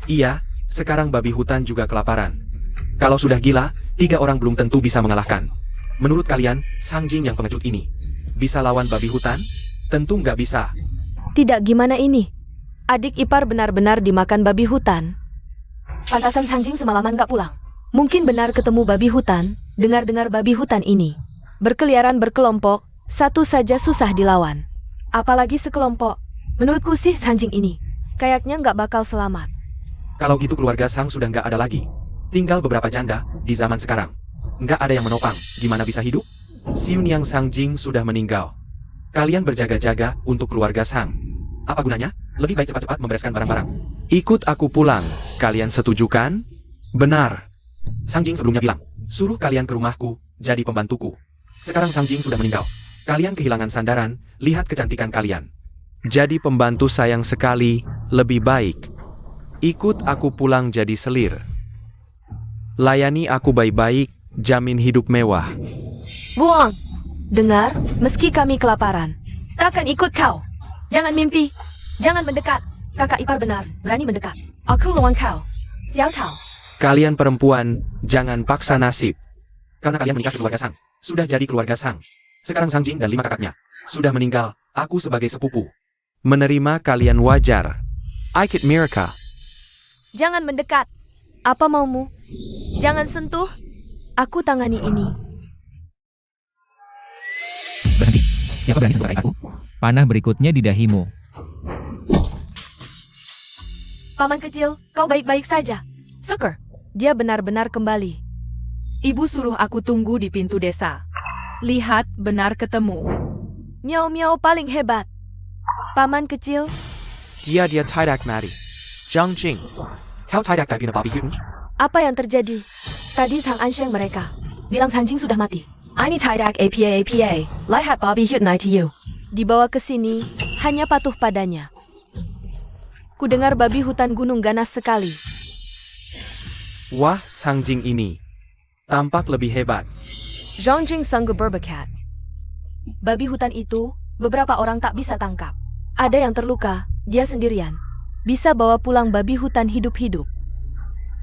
Iya, sekarang babi hutan juga kelaparan. Kalau sudah gila, 3 orang belum tentu bisa mengalahkan. Menurut kalian, Sang Jing yang pengecut ini bisa lawan babi hutan? Tentu nggak bisa. Tidak, gimana ini? Adik ipar benar-benar dimakan babi hutan. Pantasan Sang Jing semalaman nggak pulang. Mungkin benar ketemu babi hutan, dengar-dengar babi hutan ini. Berkeliaran berkelompok, satu saja susah dilawan. Apalagi sekelompok. Menurutku sih Sang Jing ini Kayaknya nggak bakal selamat. Kalau gitu keluarga Sang sudah nggak ada lagi. Tinggal beberapa janda di zaman sekarang. Nggak ada yang menopang. Gimana bisa hidup? Xiuniang Sang Jing sudah meninggal. Kalian berjaga-jaga untuk keluarga Sang. Apa gunanya? Lebih baik cepat-cepat membereskan barang-barang. Ikut aku pulang. Kalian setuju kan? Benar. Sang Jing sebelumnya bilang, suruh kalian ke rumahku, jadi pembantuku. Sekarang Sang Jing sudah meninggal. Kalian kehilangan sandaran, lihat kecantikan kalian. Jadi pembantu sayang sekali, lebih baik. Ikut aku pulang jadi selir. Layani aku baik-baik, jamin hidup mewah. Buang! Dengar, meski kami kelaparan, takkan ikut kau. Jangan mimpi. Jangan mendekat. Kakak ipar benar, berani mendekat. Aku lawan kau. Xiao Tao. Kalian perempuan, jangan paksa nasib. Karena kalian menikah ke keluarga Sang, sudah jadi keluarga Sang. Sekarang Sang Jing dan 5 kakaknya sudah meninggal, aku sebagai sepupu. Menerima kalian wajar. Aikit Miraka. Jangan mendekat. Apa maumu? Jangan sentuh. Aku tangani ini. Berhenti. Siapa berani sentuh kakak iparku? Panah berikutnya di dahimu. Paman kecil, kau baik-baik saja. Syukur, dia benar-benar kembali. Ibu suruh aku tunggu di pintu desa. Lihat, benar ketemu. Miao-miao paling hebat. Paman kecil, Dia tidak mati. Zhang Jing. Kau tidak tapi Bobby Hutton? apa yang terjadi? Tadi Sang Ansheng mereka bilang Sang Jing sudah mati. Ini tidak APA. Lihat Bobby Hutton ITU. Dibawa ke sini, hanya patuh padanya. Kudengar babi hutan gunung ganas sekali. Wah, Sang Jing ini tampak lebih hebat. Zhang Jing sanggup berbakat. Babi hutan itu, beberapa orang tak bisa tangkap. Ada yang terluka, dia sendirian. Bisa bawa pulang babi hutan hidup-hidup.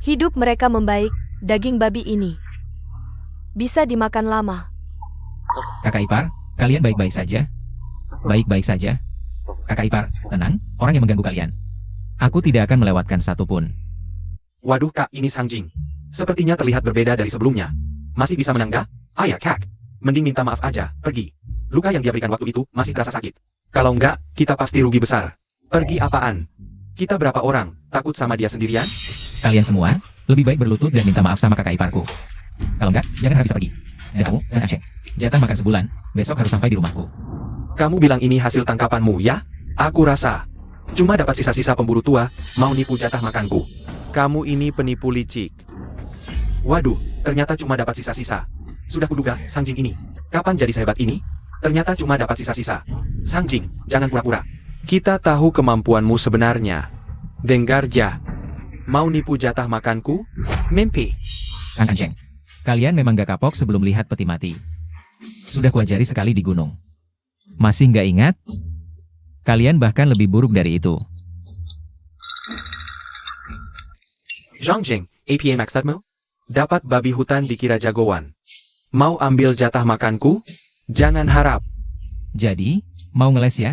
Hidup mereka membaik, daging babi ini bisa dimakan lama. Kakak ipar, kalian baik-baik saja? Baik-baik saja. Kakak ipar, tenang, orang yang mengganggu kalian. Aku tidak akan melewatkan satupun. Waduh kak, ini Sang Jing. Sepertinya terlihat berbeda dari sebelumnya. Masih bisa menang gak? Ayah kak, mending minta maaf aja, pergi. Luka yang dia berikan waktu itu masih terasa sakit. Kalau enggak, kita pasti rugi besar. Pergi apaan? Kita berapa orang? Takut sama dia sendirian? Kalian semua, lebih baik berlutut dan minta maaf sama kakak iparku. Kalau enggak, jangan harap bisa pergi. Dan kamu, Sang Aceh, jatah makan sebulan, besok harus sampai di rumahku. Kamu bilang ini hasil tangkapanmu ya? Aku rasa cuma dapat sisa-sisa pemburu tua, mau nipu jatah makanku. Kamu ini penipu licik. Waduh, ternyata cuma dapat sisa-sisa. Sudah kuduga, Sang Jing ini. Kapan jadi sehebat ini? Ternyata cuma dapat sisa-sisa. Sang Jing, jangan pura-pura. Kita tahu kemampuanmu sebenarnya. Denggarja. Mau nipu jatah makanku? Mimpi. Sang Anjeng, kalian memang gak kapok sebelum lihat peti mati. Sudah kuajari sekali di gunung. Masih nggak ingat? Kalian bahkan lebih buruk dari itu. Zhang Jing, APA maksudmu? Dapat babi hutan dikira jagoan. Mau ambil jatah makanku? Jangan harap. Jadi, mau ngeles ya?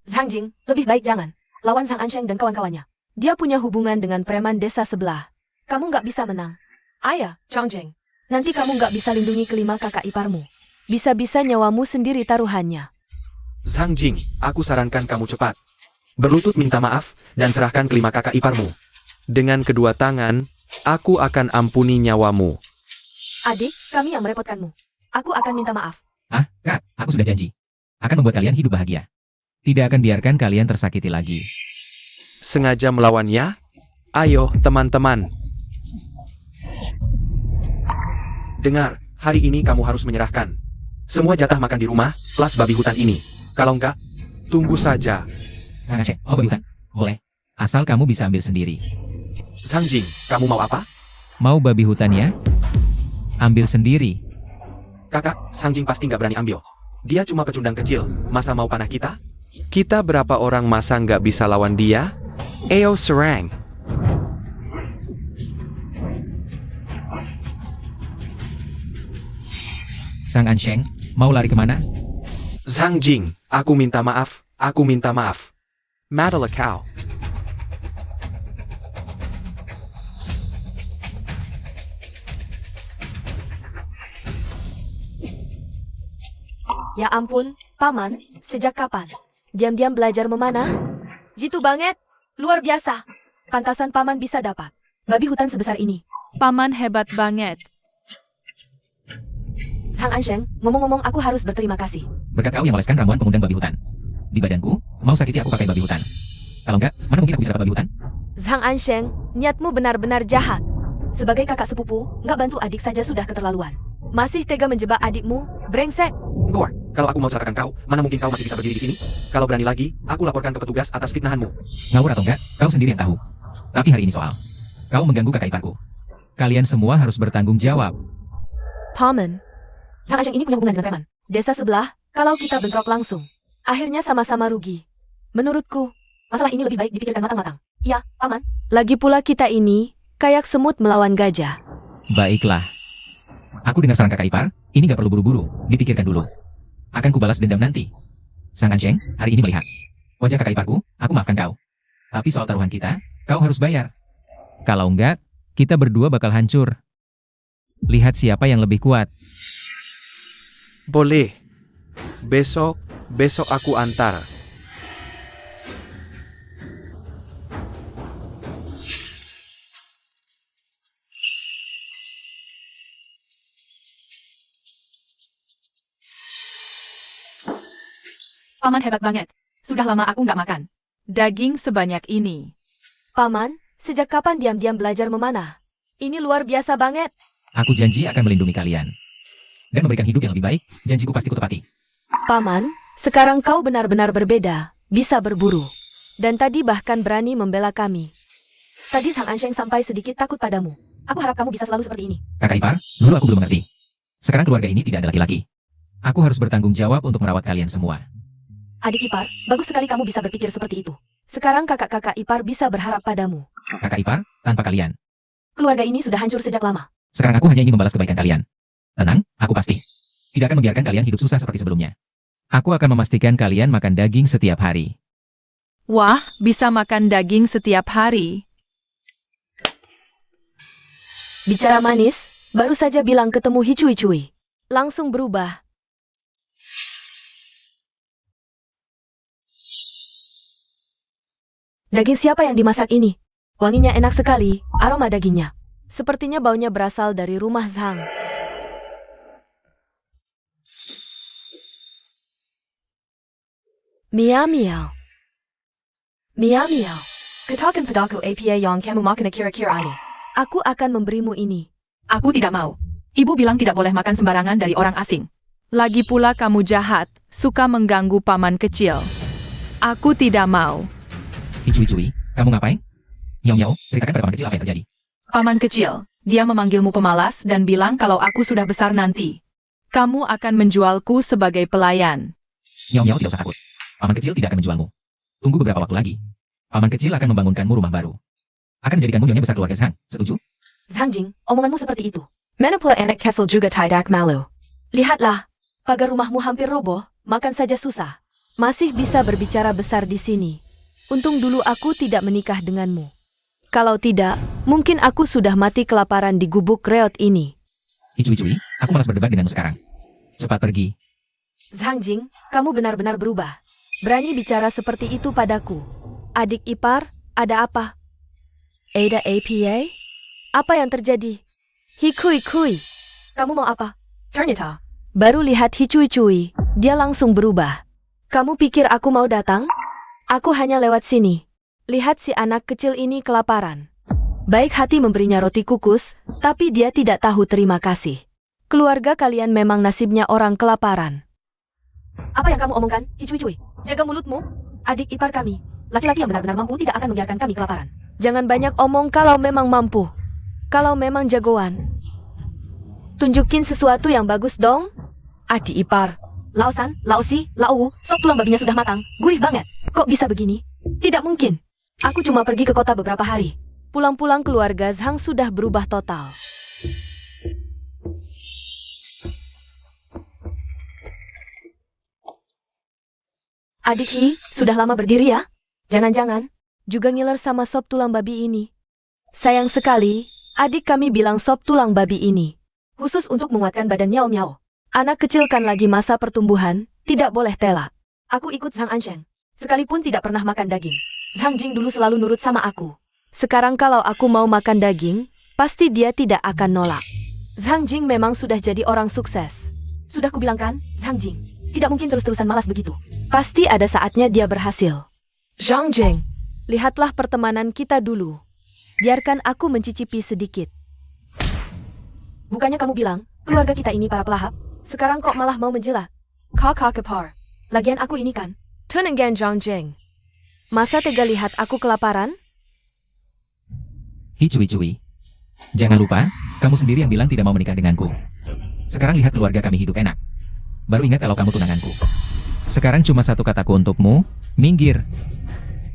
Sang Jing, lebih baik jangan. Lawan Sang Ansheng dan kawan-kawannya. Dia punya hubungan dengan preman desa sebelah. Kamu nggak bisa menang. Ayah, Zhang Jing. Nanti kamu nggak bisa lindungi kelima kakak iparmu. Bisa-bisa nyawamu sendiri taruhannya. Zhang Jing, aku sarankan kamu cepat. Berlutut minta maaf, dan serahkan kelima kakak iparmu. Dengan kedua tangan, aku akan ampuni nyawamu. Adik, kami yang merepotkanmu. Aku akan minta maaf. Ah, Kak, aku sudah janji. Akan membuat kalian hidup bahagia. Tidak akan biarkan kalian tersakiti lagi. Sengaja melawan ya? Ayo, teman-teman. Dengar, hari ini kamu harus menyerahkan semua jatah makan di rumah, plus babi hutan ini. Kalau enggak, tunggu saja. Sang Aceh, oh babi hutan? Boleh. Asal kamu bisa ambil sendiri. Sang Jing, kamu mau apa? Mau babi hutan ya? Ambil sendiri. Kakak, Sang Jing pasti nggak berani ambil. Dia cuma pecundang kecil, masa mau panah kita? Kita berapa orang masa nggak bisa lawan dia? Eo serang. Sang Ansheng, mau lari kemana? Zhang Jing, aku minta maaf, aku minta maaf. Madala kau. Ya ampun, Paman, sejak kapan? Diam-diam belajar memanah? Jitu banget, luar biasa. Pantasan Paman bisa dapat babi hutan sebesar ini. Paman hebat banget. Zhang Ansheng, ngomong-ngomong aku harus berterima kasih. Berkat kau yang oleskan ramuan pengundang babi hutan. Di badanku, mau sakiti aku pakai babi hutan. Kalau enggak, mana mungkin aku bisa dapat babi hutan? Zhang Ansheng, niatmu benar-benar jahat. Sebagai kakak sepupu, nggak bantu adik saja sudah keterlaluan. Masih tega menjebak adikmu, brengsek. Gore, kalau aku mau celakakan kau, mana mungkin kau masih bisa berdiri di sini? Kalau berani lagi, aku laporkan ke petugas atas fitnahanmu. Ngawur atau enggak, kau sendiri yang tahu. Tapi hari ini soal. Kau mengganggu kakak iparku. Kalian semua harus bertanggung jawab. Paman, Zhang Ansheng ini punya hubungan dengan preman. desa sebelah, kalau kita bentrok langsung, akhirnya sama-sama rugi. Menurutku, Masalah ini lebih baik dipikirkan matang-matang. Iya, Paman. lagi pula kita ini, kayak semut melawan gajah. Baiklah. Aku dengar saran kakak ipar, ini gak perlu buru-buru, dipikirkan dulu. Akan kubalas dendam nanti. Sang Ansheng, hari ini melihat wajah kakak iparku, aku maafkan kau. Tapi soal taruhan kita, kau harus bayar. Kalau enggak, kita berdua bakal hancur. Lihat siapa yang lebih kuat. Boleh. Besok aku antar. Paman hebat banget. Sudah lama aku nggak makan. Daging sebanyak ini. Paman, sejak kapan diam-diam belajar memanah? Ini luar biasa banget. Aku janji akan melindungi kalian. Dan memberikan hidup yang lebih baik, janjiku pasti kutepati. Paman, sekarang kau benar-benar berbeda, bisa berburu. Dan tadi bahkan berani membela kami. Tadi Zhang Ansheng sampai sedikit takut padamu. Aku harap kamu bisa selalu seperti ini. Kakak ipar, dulu aku belum mengerti. Sekarang keluarga ini tidak ada laki-laki. Aku harus bertanggung jawab untuk merawat kalian semua. Adik ipar, bagus sekali kamu bisa berpikir seperti itu. Sekarang kakak-kakak ipar bisa berharap padamu. Kakak ipar, tanpa kalian. Keluarga ini sudah hancur sejak lama. Sekarang aku hanya ingin membalas kebaikan kalian. Tenang, aku pasti. Tidak akan membiarkan kalian hidup susah seperti sebelumnya. Aku akan memastikan kalian makan daging setiap hari. Wah, bisa makan daging setiap hari. Bicara manis, baru saja bilang ketemu Hicui-cui. Langsung berubah. Daging siapa yang dimasak ini? Wanginya enak sekali, aroma dagingnya. Sepertinya baunya berasal dari rumah Zhang. Miao miao. Miao miao. Katakan padaku apa yang kamu makan kira-kira ini. Aku akan memberimu ini. Aku tidak mau. Ibu bilang tidak boleh makan sembarangan dari orang asing. Lagi pula kamu jahat, suka mengganggu paman kecil. Aku tidak mau. Hicui-cui, kamu ngapain? Nyau-nyau, ceritakan pada paman kecil apa yang terjadi. Paman kecil, dia memanggilmu pemalas dan bilang kalau aku sudah besar nanti. Kamu akan menjualku sebagai pelayan. Nyau-nyau tidak usah takut. Paman kecil tidak akan menjualmu. Tunggu beberapa waktu lagi. Paman kecil akan membangunkanmu rumah baru. Akan menjadikanmu nyonya besar keluarga Zhang. Setuju? Zhang Jing, omonganmu seperti itu. Mana pula anak Castle juga tidak malu. Lihatlah, pagar rumahmu hampir roboh, makan saja susah. Masih bisa berbicara besar di sini. Untung dulu aku tidak menikah denganmu. Kalau tidak, mungkin aku sudah mati kelaparan di gubuk reot ini. Hicui-cui, aku malas berdebat denganmu sekarang. Cepat pergi. Zhang Jing, kamu benar-benar berubah. Berani bicara seperti itu padaku. Adik ipar, ada apa? Ada APA? Apa yang terjadi? Hicui-cui. Kamu mau apa? Ternyata. Baru lihat Hicui-cui, dia langsung berubah. Kamu pikir aku mau datang? Aku hanya lewat sini. Lihat si anak kecil ini kelaparan. Baik hati memberinya roti kukus, tapi dia tidak tahu terima kasih. Keluarga kalian memang nasibnya orang kelaparan. Apa yang kamu omongkan, Hicui-cui? Jaga mulutmu. Adik ipar kami, laki-laki yang benar-benar mampu tidak akan membiarkan kami kelaparan. Jangan banyak omong kalau memang mampu. Kalau memang jagoan. Tunjukin sesuatu yang bagus dong. Adik ipar. Laosan, Laosi, Lau, sop tulang babinya sudah matang. Gurih banget. Kok bisa begini? Tidak mungkin. Aku cuma pergi ke kota beberapa hari. Pulang-pulang keluarga Zhang sudah berubah total. Adik Hi, sudah lama berdiri ya? Jangan-jangan. Juga ngiler sama sop tulang babi ini. Sayang sekali, adik kami bilang sop tulang babi ini. Khusus untuk menguatkan badan Miao-Miao. Anak kecil kan lagi masa pertumbuhan, tidak boleh telat. Aku ikut Zhang Ansheng. Sekalipun tidak pernah makan daging. Zhang Jing dulu selalu nurut sama aku. Sekarang kalau aku mau makan daging, pasti dia tidak akan nolak. Zhang Jing memang sudah jadi orang sukses. Sudah kubilang kan, Zhang Jing. Tidak mungkin terus-terusan malas begitu. Pasti ada saatnya dia berhasil. Zhang Jing, lihatlah pertemanan kita dulu. Biarkan aku mencicipi sedikit. Bukannya kamu bilang, keluarga kita ini para pelahap? Sekarang kok malah mau menjilat? Kakak kepar. Lagian aku ini kan. Tunengan Zhang Jing. Masa tega lihat aku kelaparan? Hicui-cui. Jangan lupa, kamu sendiri yang bilang tidak mau menikah denganku. Sekarang lihat keluarga kami hidup enak. Baru ingat kalau kamu tunanganku. Sekarang cuma satu kataku untukmu, minggir.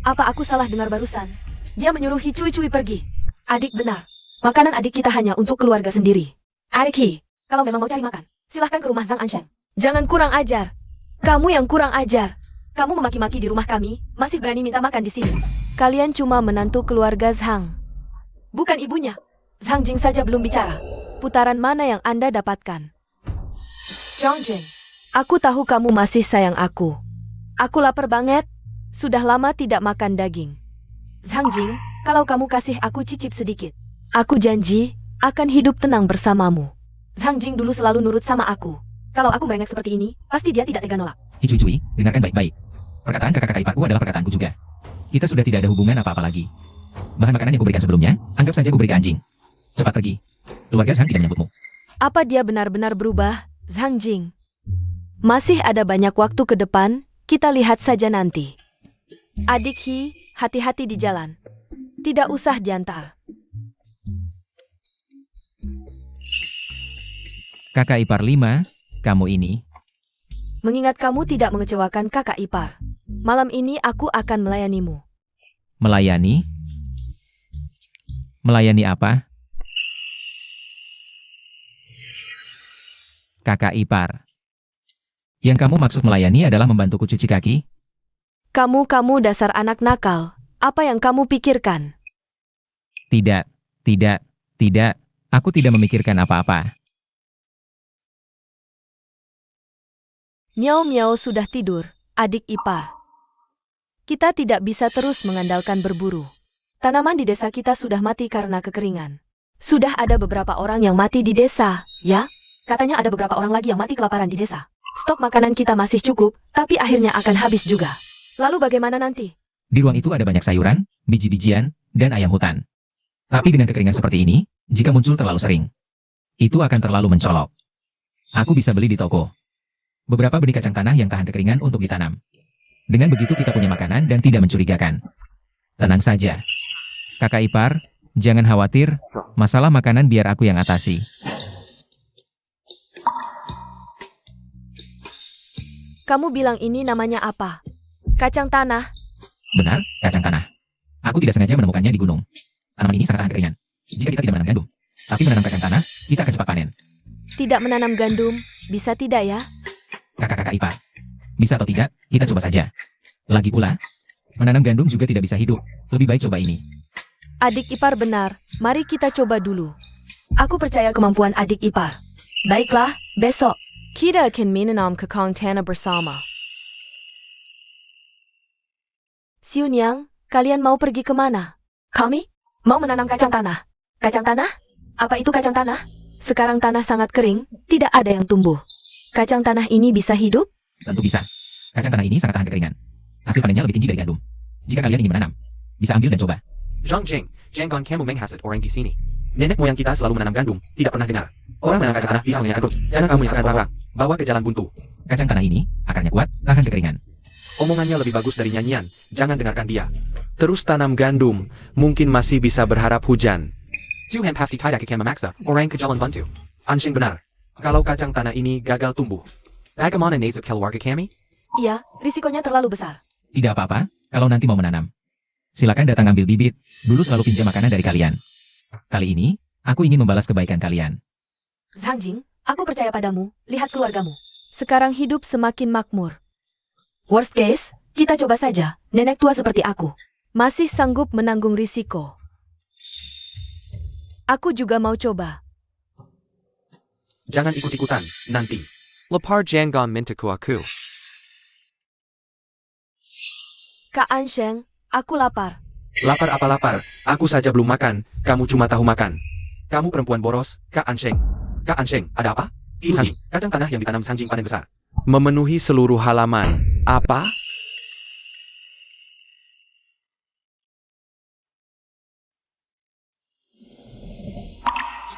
Apa aku salah dengar barusan? Dia menyuruh Hicui-cui pergi. Adik benar. Makanan adik kita hanya untuk keluarga sendiri. Adik Hi, kalau memang mau cari makan, silahkan ke rumah Zhang Ansheng. Jangan kurang ajar. Kamu yang kurang ajar. Kamu memaki-maki di rumah kami, masih berani minta makan di sini. Kalian cuma menantu keluarga Zhang. Bukan ibunya. Zhang Jing saja belum bicara. Putaran mana yang Anda dapatkan? Zhang Jing. Aku tahu kamu masih sayang aku. Aku lapar banget. Sudah lama tidak makan daging. Zhang Jing, kalau kamu kasih aku cicip sedikit. Aku janji akan hidup tenang bersamamu. Zhang Jing dulu selalu nurut sama aku. Kalau aku merengek seperti ini, pasti dia tidak tega nolak. Hicui-cui, dengarkan baik-baik. Perkataan kakak-kakak iparku adalah perkataanku juga. Kita sudah tidak ada hubungan apa-apa lagi. Bahan makanan yang kuberikan sebelumnya, anggap saja kuberi ke anjing. Cepat pergi. Keluarga Zhang tidak menyebutmu. Apa dia benar-benar berubah, Zhang Jing? Masih ada banyak waktu ke depan, kita lihat saja nanti. Adik Hi, hati-hati di jalan. Tidak usah diantar. Kakak ipar 5, kamu ini. Mengingat kamu tidak mengecewakan kakak ipar, malam ini aku akan melayanimu. Melayani? Melayani apa? Kakak ipar. Yang kamu maksud melayani adalah membantuku cuci kaki? Kamu dasar anak nakal. Apa yang kamu pikirkan? Tidak. Aku tidak memikirkan apa-apa. Miao sudah tidur, adik ipar. Kita tidak bisa terus mengandalkan berburu. Tanaman di desa kita sudah mati karena kekeringan. Sudah ada beberapa orang yang mati di desa, ya? Katanya ada beberapa orang lagi yang mati kelaparan di desa. Stok makanan kita masih cukup, tapi akhirnya akan habis juga. Lalu bagaimana nanti? Di ruang itu ada banyak sayuran, biji-bijian, dan ayam hutan. Tapi dengan kekeringan seperti ini, jika muncul terlalu sering, itu akan terlalu mencolok. Aku bisa beli di toko. Beberapa benih kacang tanah yang tahan kekeringan untuk ditanam. Dengan begitu kita punya makanan dan tidak mencurigakan. Tenang saja. Kakak ipar, jangan khawatir, masalah makanan biar aku yang atasi. Kamu bilang ini namanya apa? Kacang tanah? Benar, kacang tanah. Aku tidak sengaja menemukannya di gunung. Tanaman ini sangat tahan kekeringan. Jika kita tidak menanam gandum, tapi menanam kacang tanah, kita akan cepat panen. Tidak menanam gandum, bisa tidak ya? Kakak-kakak ipar. Bisa atau tidak, kita coba saja. Lagi pula, menanam gandum juga tidak bisa hidup. Lebih baik coba ini. Adik ipar benar, mari kita coba dulu. Aku percaya kemampuan adik ipar. Baiklah, besok. Kita akan menanam kacang tanah bersama. Siunyang, kalian mau pergi kemana? Kami mau menanam kacang tanah. Kacang tanah? Apa itu kacang tanah? Sekarang tanah sangat kering, tidak ada yang tumbuh. Kacang tanah ini bisa hidup? Tentu bisa. Kacang tanah ini sangat tahan kekeringan. Hasil panennya lebih tinggi dari gandum. Jika kalian ingin menanam, bisa ambil dan coba. Zhang Jing, jangan kamu menghasut orang di sini. Nenek moyang kita selalu menanam gandum, tidak pernah dengar. Orang menanam kacang tanah bisa mengenyangkan perut. Jangan kamu yang akan orang, bawa ke jalan buntu. Kacang tanah ini, akarnya kuat, tahan kekeringan. Omongannya lebih bagus dari nyanyian, jangan dengarkan dia. Terus tanam gandum, mungkin masih bisa berharap hujan. Tuhan pasti tidak akan memaksa orang ke jalan buntu. Anshing benar. Kalau kacang tanah ini gagal tumbuh, bagaimana nasib keluarga kami? Iya, risikonya terlalu besar. Tidak apa-apa, kalau nanti mau menanam. Silakan datang ambil bibit, dulu selalu pinjam makanan dari kalian. Kali ini, aku ingin membalas kebaikan kalian. Zhang Jing, aku percaya padamu, lihat keluargamu. Sekarang hidup semakin makmur. Worst case, kita coba saja, nenek tua seperti aku. Masih sanggup menanggung risiko. Aku juga mau coba. Jangan ikut-ikutan, nanti. Lapar jangan minta ku aku. Kak Ansheng, aku lapar. Lapar apa lapar? Aku saja belum makan, kamu cuma tahu makan. Kamu perempuan boros, Kak Ansheng. Kak Ansheng, ada apa? Sanjing, kacang tanah yang ditanam Sanjing panen besar. Memenuhi seluruh halaman. Apa?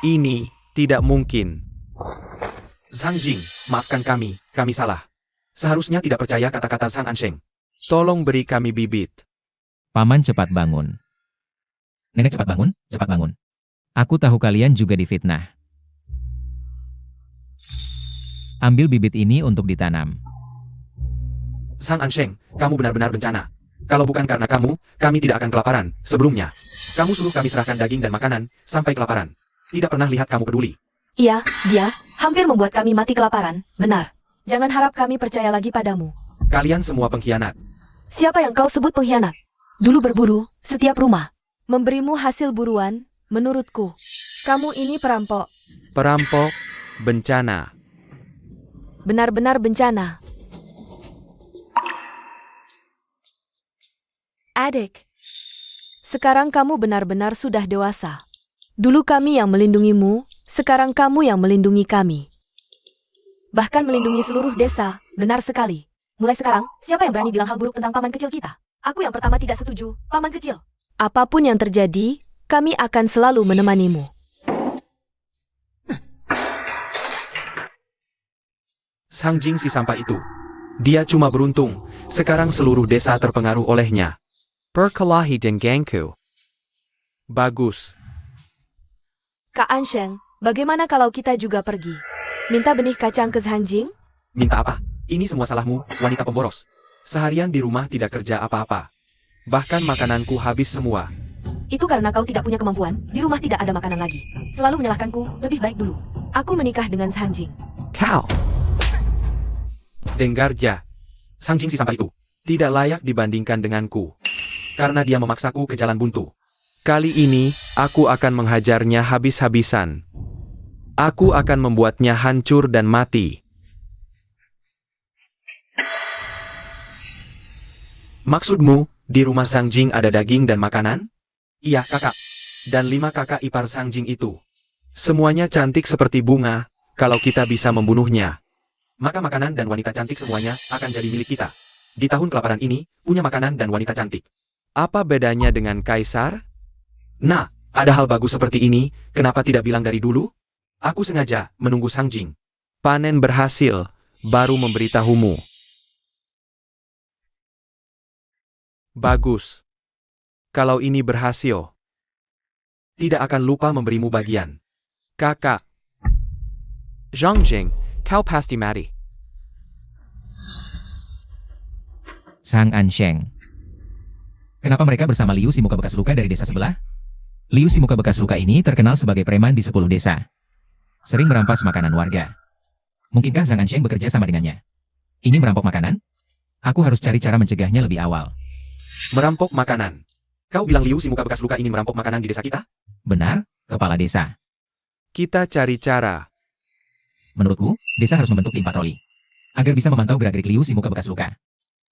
Ini tidak mungkin. Sanjing, maafkan kami salah. Seharusnya tidak percaya kata-kata Sang Ansheng. Tolong beri kami bibit. Paman cepat bangun. Nenek cepat bangun, cepat bangun. Aku tahu kalian juga difitnah. Ambil bibit ini untuk ditanam. Sang Ansheng, kamu benar-benar bencana. Kalau bukan karena kamu, kami tidak akan kelaparan. Sebelumnya, kamu suruh kami serahkan daging dan makanan, sampai kelaparan. Tidak pernah lihat kamu peduli. Iya, dia hampir membuat kami mati kelaparan. Benar. Jangan harap kami percaya lagi padamu. Kalian semua pengkhianat. Siapa yang kau sebut pengkhianat? Dulu berburu, setiap rumah. Memberimu hasil buruan, menurutku. Kamu ini perampok. Perampok, bencana. Benar-benar bencana. Adik, sekarang kamu benar-benar sudah dewasa. Dulu kami yang melindungimu, sekarang kamu yang melindungi kami. Bahkan melindungi seluruh desa, benar sekali. Mulai sekarang, siapa yang berani bilang hal buruk tentang paman kecil kita? Aku yang pertama tidak setuju, paman kecil. Apapun yang terjadi, kami akan selalu menemanimu. Sanjing si sampah itu. Dia cuma beruntung. Sekarang seluruh desa terpengaruh olehnya. Berkelahi denganku. Bagus. Kak Ansheng, bagaimana kalau kita juga pergi? Minta benih kacang ke Sanjing? Minta apa? Ini semua salahmu, wanita pemboros. Seharian di rumah tidak kerja apa-apa. Bahkan makananku habis semua. Itu karena kau tidak punya kemampuan, di rumah tidak ada makanan lagi. Selalu menyalahkanku, lebih baik dulu. Aku menikah dengan Sanjing. Kau. Dengarja. Sanjing si sampah itu tidak layak dibandingkan denganku. Karena dia memaksaku ke jalan buntu. Kali ini, aku akan menghajarnya habis-habisan. Aku akan membuatnya hancur dan mati. Maksudmu, di rumah Sanjing ada daging dan makanan? Iya, kakak. Dan 5 kakak ipar Sanjing itu. Semuanya cantik seperti bunga, kalau kita bisa membunuhnya. Maka makanan dan wanita cantik semuanya akan jadi milik kita. Di tahun kelaparan ini, punya makanan dan wanita cantik. Apa bedanya dengan kaisar? Nah, ada hal bagus seperti ini, kenapa tidak bilang dari dulu? Aku sengaja menunggu Sanjing. Panen berhasil, baru memberitahumu. Bagus. Kalau ini berhasil, Tidak akan lupa memberimu bagian. kakak. Zhongjing, kau pasti mati. Sang Ansheng. Kenapa mereka bersama Liu si muka bekas luka dari desa sebelah? Liu si muka bekas luka ini terkenal sebagai preman di 10 desa. Sering merampas makanan warga. Mungkinkah Sang Ansheng bekerja sama dengannya? Ingin merampok makanan? Aku harus cari cara mencegahnya lebih awal. Merampok makanan. Kau bilang Liu si muka bekas luka ingin merampok makanan di desa kita? Benar, kepala desa. Kita cari cara. Menurutku, desa harus membentuk tim patroli. Agar bisa memantau gerak-gerik Liu si muka bekas luka.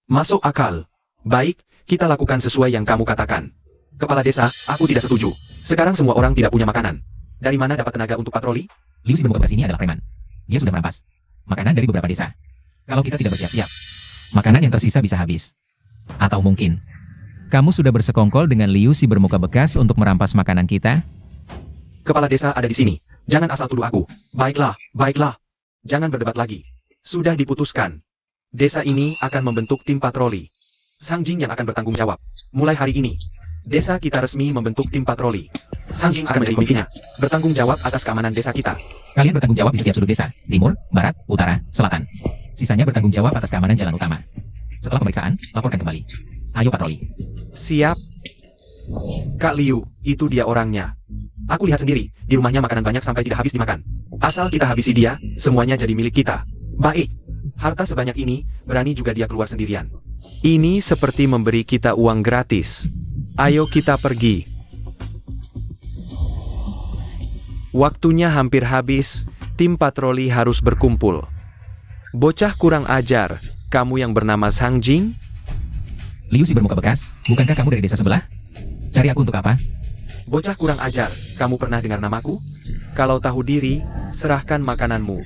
Masuk akal. Baik, kita lakukan sesuai yang kamu katakan. Kepala desa, aku tidak setuju. Sekarang semua orang tidak punya makanan. Dari mana dapat tenaga untuk patroli? Liu si bermuka bekas ini adalah preman. Dia sudah merampas makanan dari beberapa desa. Kalau kita tidak bersiap-siap, makanan yang tersisa bisa habis. Atau mungkin, kamu sudah bersekongkol dengan Liu si bermuka bekas untuk merampas makanan kita? Kepala desa ada di sini. Jangan asal tuduh aku. Baiklah, baiklah. Jangan berdebat lagi. Sudah diputuskan. Desa ini akan membentuk tim patroli. Sanjing yang akan bertanggung jawab. Mulai hari ini, desa kita resmi membentuk tim patroli. Sanjing akan menjadi pemimpinnya. Bertanggung jawab atas keamanan desa kita. Kalian bertanggung jawab di setiap sudut desa, timur, barat, utara, selatan. Sisanya bertanggung jawab atas keamanan jalan utama. Setelah pemeriksaan, laporkan kembali. Ayo patroli. Siap. Kak Liu, itu dia orangnya. Aku lihat sendiri, di rumahnya makanan banyak sampai tidak habis dimakan. Asal kita habisi dia, semuanya jadi milik kita. Baik. Harta sebanyak ini, berani juga dia keluar sendirian. Ini seperti memberi kita uang gratis. Ayo kita pergi. Waktunya hampir habis, tim patroli harus berkumpul. Bocah kurang ajar, kamu yang bernama Sanjing? Liu si bermuka bekas, bukankah kamu dari desa sebelah? Cari aku untuk apa? Bocah kurang ajar, kamu pernah dengar namaku? Kalau tahu diri, serahkan makananmu.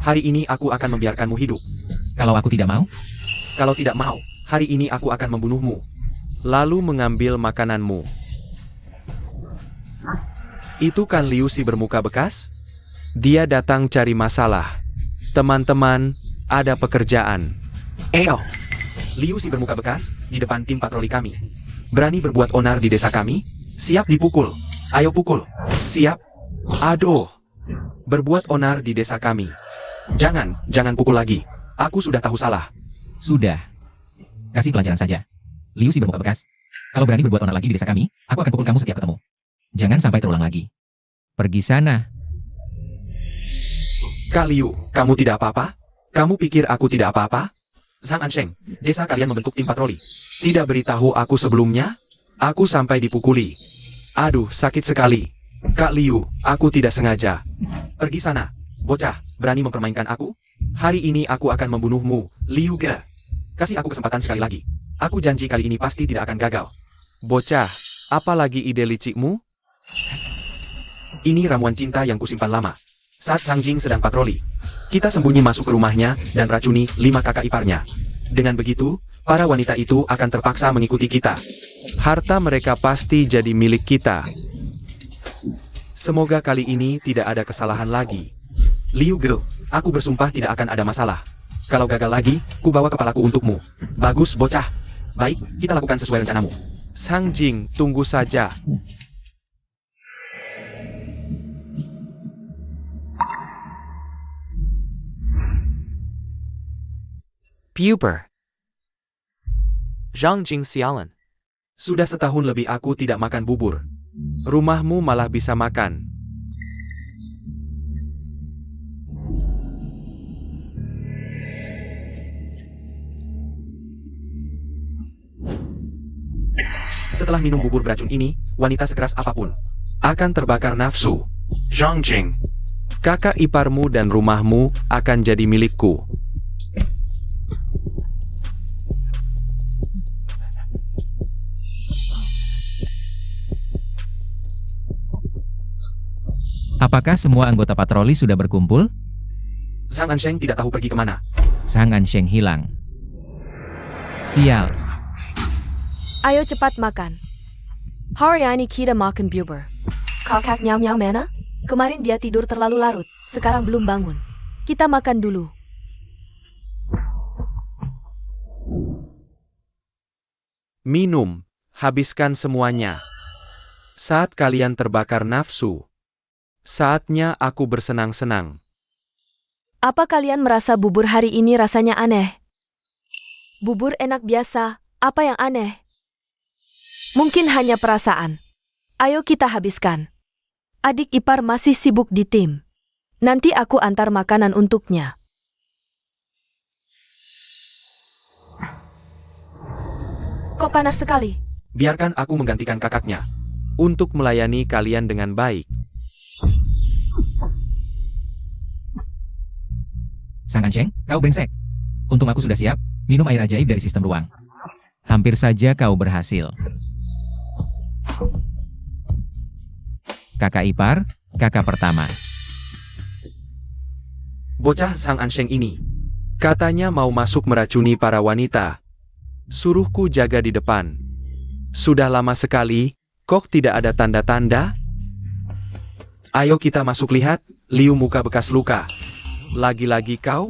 Hari ini aku akan membiarkanmu hidup. Kalau aku tidak mau, Kalau tidak mau, hari ini aku akan membunuhmu. Lalu mengambil makananmu. Itu kan Liu si bermuka bekas? Dia datang cari masalah. Teman-teman, ada pekerjaan. Eyo! Liu si bermuka bekas, di depan tim patroli kami. Berani berbuat onar di desa kami? Siap dipukul. Ayo pukul. Siap. Aduh. Berbuat onar di desa kami. Jangan pukul lagi. Aku sudah tahu salah. sudah. Kasih pelajaran saja. Liu si bermuka bekas. Kalau berani berbuat onar lagi di desa kami, aku akan pukul kamu setiap ketemu. Jangan sampai terulang lagi. Pergi sana. Kak Liu, kamu tidak apa-apa? Kamu pikir aku tidak apa-apa? Zhang Ansheng, desa kalian membentuk tim patroli. Tidak beritahu aku sebelumnya? Aku sampai dipukuli. Aduh, sakit sekali. Kak Liu, aku tidak sengaja. Pergi sana. Bocah, berani mempermainkan aku? Hari ini aku akan membunuhmu, Liu Ge. Kasih aku kesempatan sekali lagi. Aku janji kali ini pasti tidak akan gagal. Bocah, apa lagi ide licikmu? Ini ramuan cinta yang kusimpan lama. Saat Sang Jing sedang patroli, kita sembunyi masuk ke rumahnya dan racuni 5 kakak iparnya. Dengan begitu, para wanita itu akan terpaksa mengikuti kita. Harta mereka pasti jadi milik kita. Semoga kali ini tidak ada kesalahan lagi. Liu Ge, aku bersumpah tidak akan ada masalah. Kalau gagal lagi, ku bawa kepalaku untukmu. Bagus, bocah. Baik, kita lakukan sesuai rencanamu. Sang Jing, tunggu saja. Puber. Zhang Jing sialan. Sudah setahun lebih aku tidak makan bubur. Rumahmu malah bisa makan. Setelah minum bubur beracun ini, wanita sekeras apapun akan terbakar nafsu. Zhang Jing, kakak iparmu dan rumahmu akan jadi milikku. Apakah semua anggota patroli sudah berkumpul? Zhang Ansheng tidak tahu pergi kemana. Zhang Ansheng hilang. Sial. Ayo cepat makan. Hari ini kita makan bubur. Kakak Miao Miao mana? Kemarin dia tidur terlalu larut, sekarang belum bangun. Kita makan dulu. Minum, habiskan semuanya. Saat kalian terbakar nafsu, saatnya aku bersenang-senang. Apa kalian merasa bubur hari ini rasanya aneh? Bubur enak biasa, apa yang aneh? Mungkin hanya perasaan. Ayo kita habiskan. Adik ipar masih sibuk di tim. Nanti aku antar makanan untuknya. Kok panas sekali? Biarkan aku menggantikan kakaknya untuk melayani kalian dengan baik. Sang Ansheng, kau brengsek. Untung aku sudah siap, minum air ajaib dari sistem ruang. Hampir saja kau berhasil. Kakak ipar, kakak pertama. Bocah Sang Ansheng ini katanya mau masuk meracuni para wanita. Suruhku jaga di depan. Sudah lama sekali, kok tidak ada tanda-tanda? Ayo kita masuk lihat, Liu muka bekas luka. Lagi-lagi kau?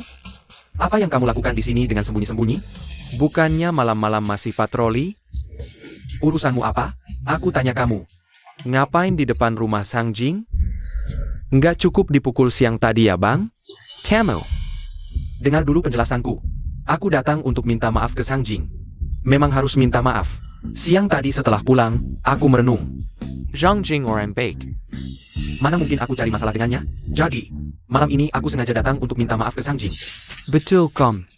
Apa yang kamu lakukan di sini dengan sembunyi-sembunyi? Bukannya malam-malam masih patroli? Urusanmu apa? Aku tanya kamu. Ngapain di depan rumah Sang Jing? Nggak cukup dipukul siang tadi ya bang? Camel. Dengar dulu penjelasanku. Aku datang untuk minta maaf ke Sang Jing. Memang harus minta maaf. Siang tadi setelah pulang, aku merenung. Zhang Jing orang baik. Mana mungkin aku cari masalah dengannya? Jadi, malam ini aku sengaja datang untuk minta maaf ke Sang Jing. Betul, Kom.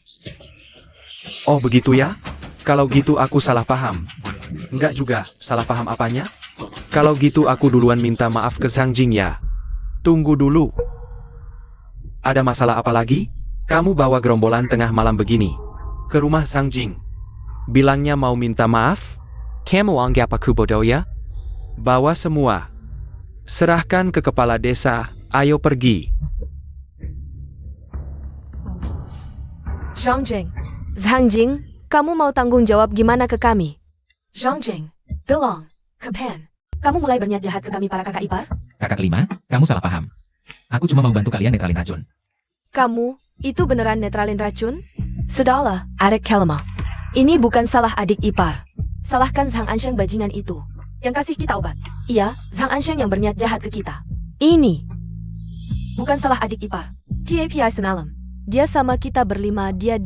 Oh begitu ya? Kalau gitu aku salah paham. Enggak juga, salah paham apanya? Kalau gitu aku duluan minta maaf ke Sang Jing ya. Tunggu dulu. Ada masalah apa lagi? Kamu bawa gerombolan tengah malam begini ke rumah Sang Jing. Bilangnya mau minta maaf? Kamu anggap aku bodoh ya? Bawa semua. Serahkan ke kepala desa, ayo pergi. Zhang Jing, Zhang Jing, kamu mau tanggung jawab gimana ke kami? Zhang Jing, Belong, Kepen. Kamu mulai berniat jahat ke kami para kakak ipar? Kakak kelima, kamu salah paham. Aku cuma mau bantu kalian netralin racun. Kamu, itu beneran netralin racun? Sudahlah, adik Kelma. Ini bukan salah adik ipar. Salahkan Zhang Ansheng bajingan itu. Yang kasih kita obat. Iya, Zhang Ansheng yang berniat jahat ke kita. Ini, Bukan salah adik ipar. TAPI semalam. dia sama kita berlima, dia.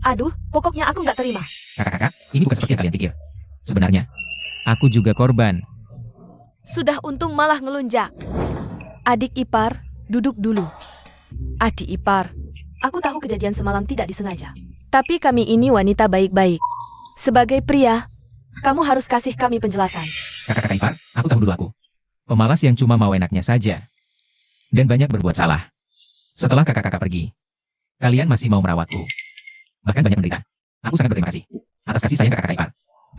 Aduh, pokoknya aku nggak terima. Kakak-kakak, ini bukan seperti yang kalian pikir. Sebenarnya, aku juga korban. Sudah untung malah ngelunjak. Adik ipar, duduk dulu. Adik ipar, Aku tahu kejadian semalam tidak disengaja. tapi kami ini wanita baik-baik. Sebagai pria, Kamu harus kasih kami penjelasan. Kakak-kakak Ipar, aku tahu dulu aku. Pemalas yang cuma mau enaknya saja. Dan banyak berbuat salah. Setelah kakak-kakak pergi, kalian masih mau merawatku. Bahkan banyak menderita. Aku sangat berterima kasih. Atas kasih sayang kakak-kakak Ipar.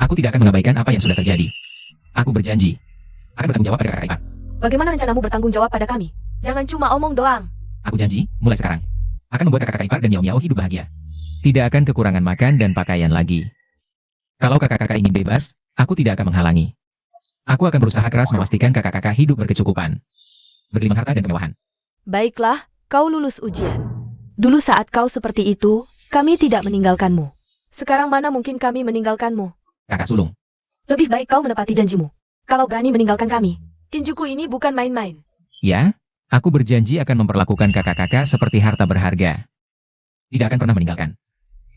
Aku tidak akan mengabaikan apa yang sudah terjadi. Aku berjanji akan bertanggung jawab pada kakak Ipar. Bagaimana rencanamu bertanggung jawab pada kami? Jangan cuma omong doang. Aku janji, mulai sekarang, akan membuat kakak-kakak Ipar dan Miao-Miao hidup bahagia. Tidak akan kekurangan makan dan pakaian lagi. Kalau kakak-kakak ingin bebas, aku tidak akan menghalangi. Aku akan berusaha keras memastikan kakak-kakak hidup berkecukupan. Berlimpah harta dan kemewahan. baiklah, kau lulus ujian. Dulu saat kau seperti itu, kami tidak meninggalkanmu. Sekarang mana mungkin kami meninggalkanmu? Kakak sulung, Lebih baik kau menepati janjimu. Kalau berani meninggalkan kami. Tinjuku ini bukan main-main. ya, aku berjanji akan memperlakukan kakak-kakak seperti harta berharga. Tidak akan pernah meninggalkan.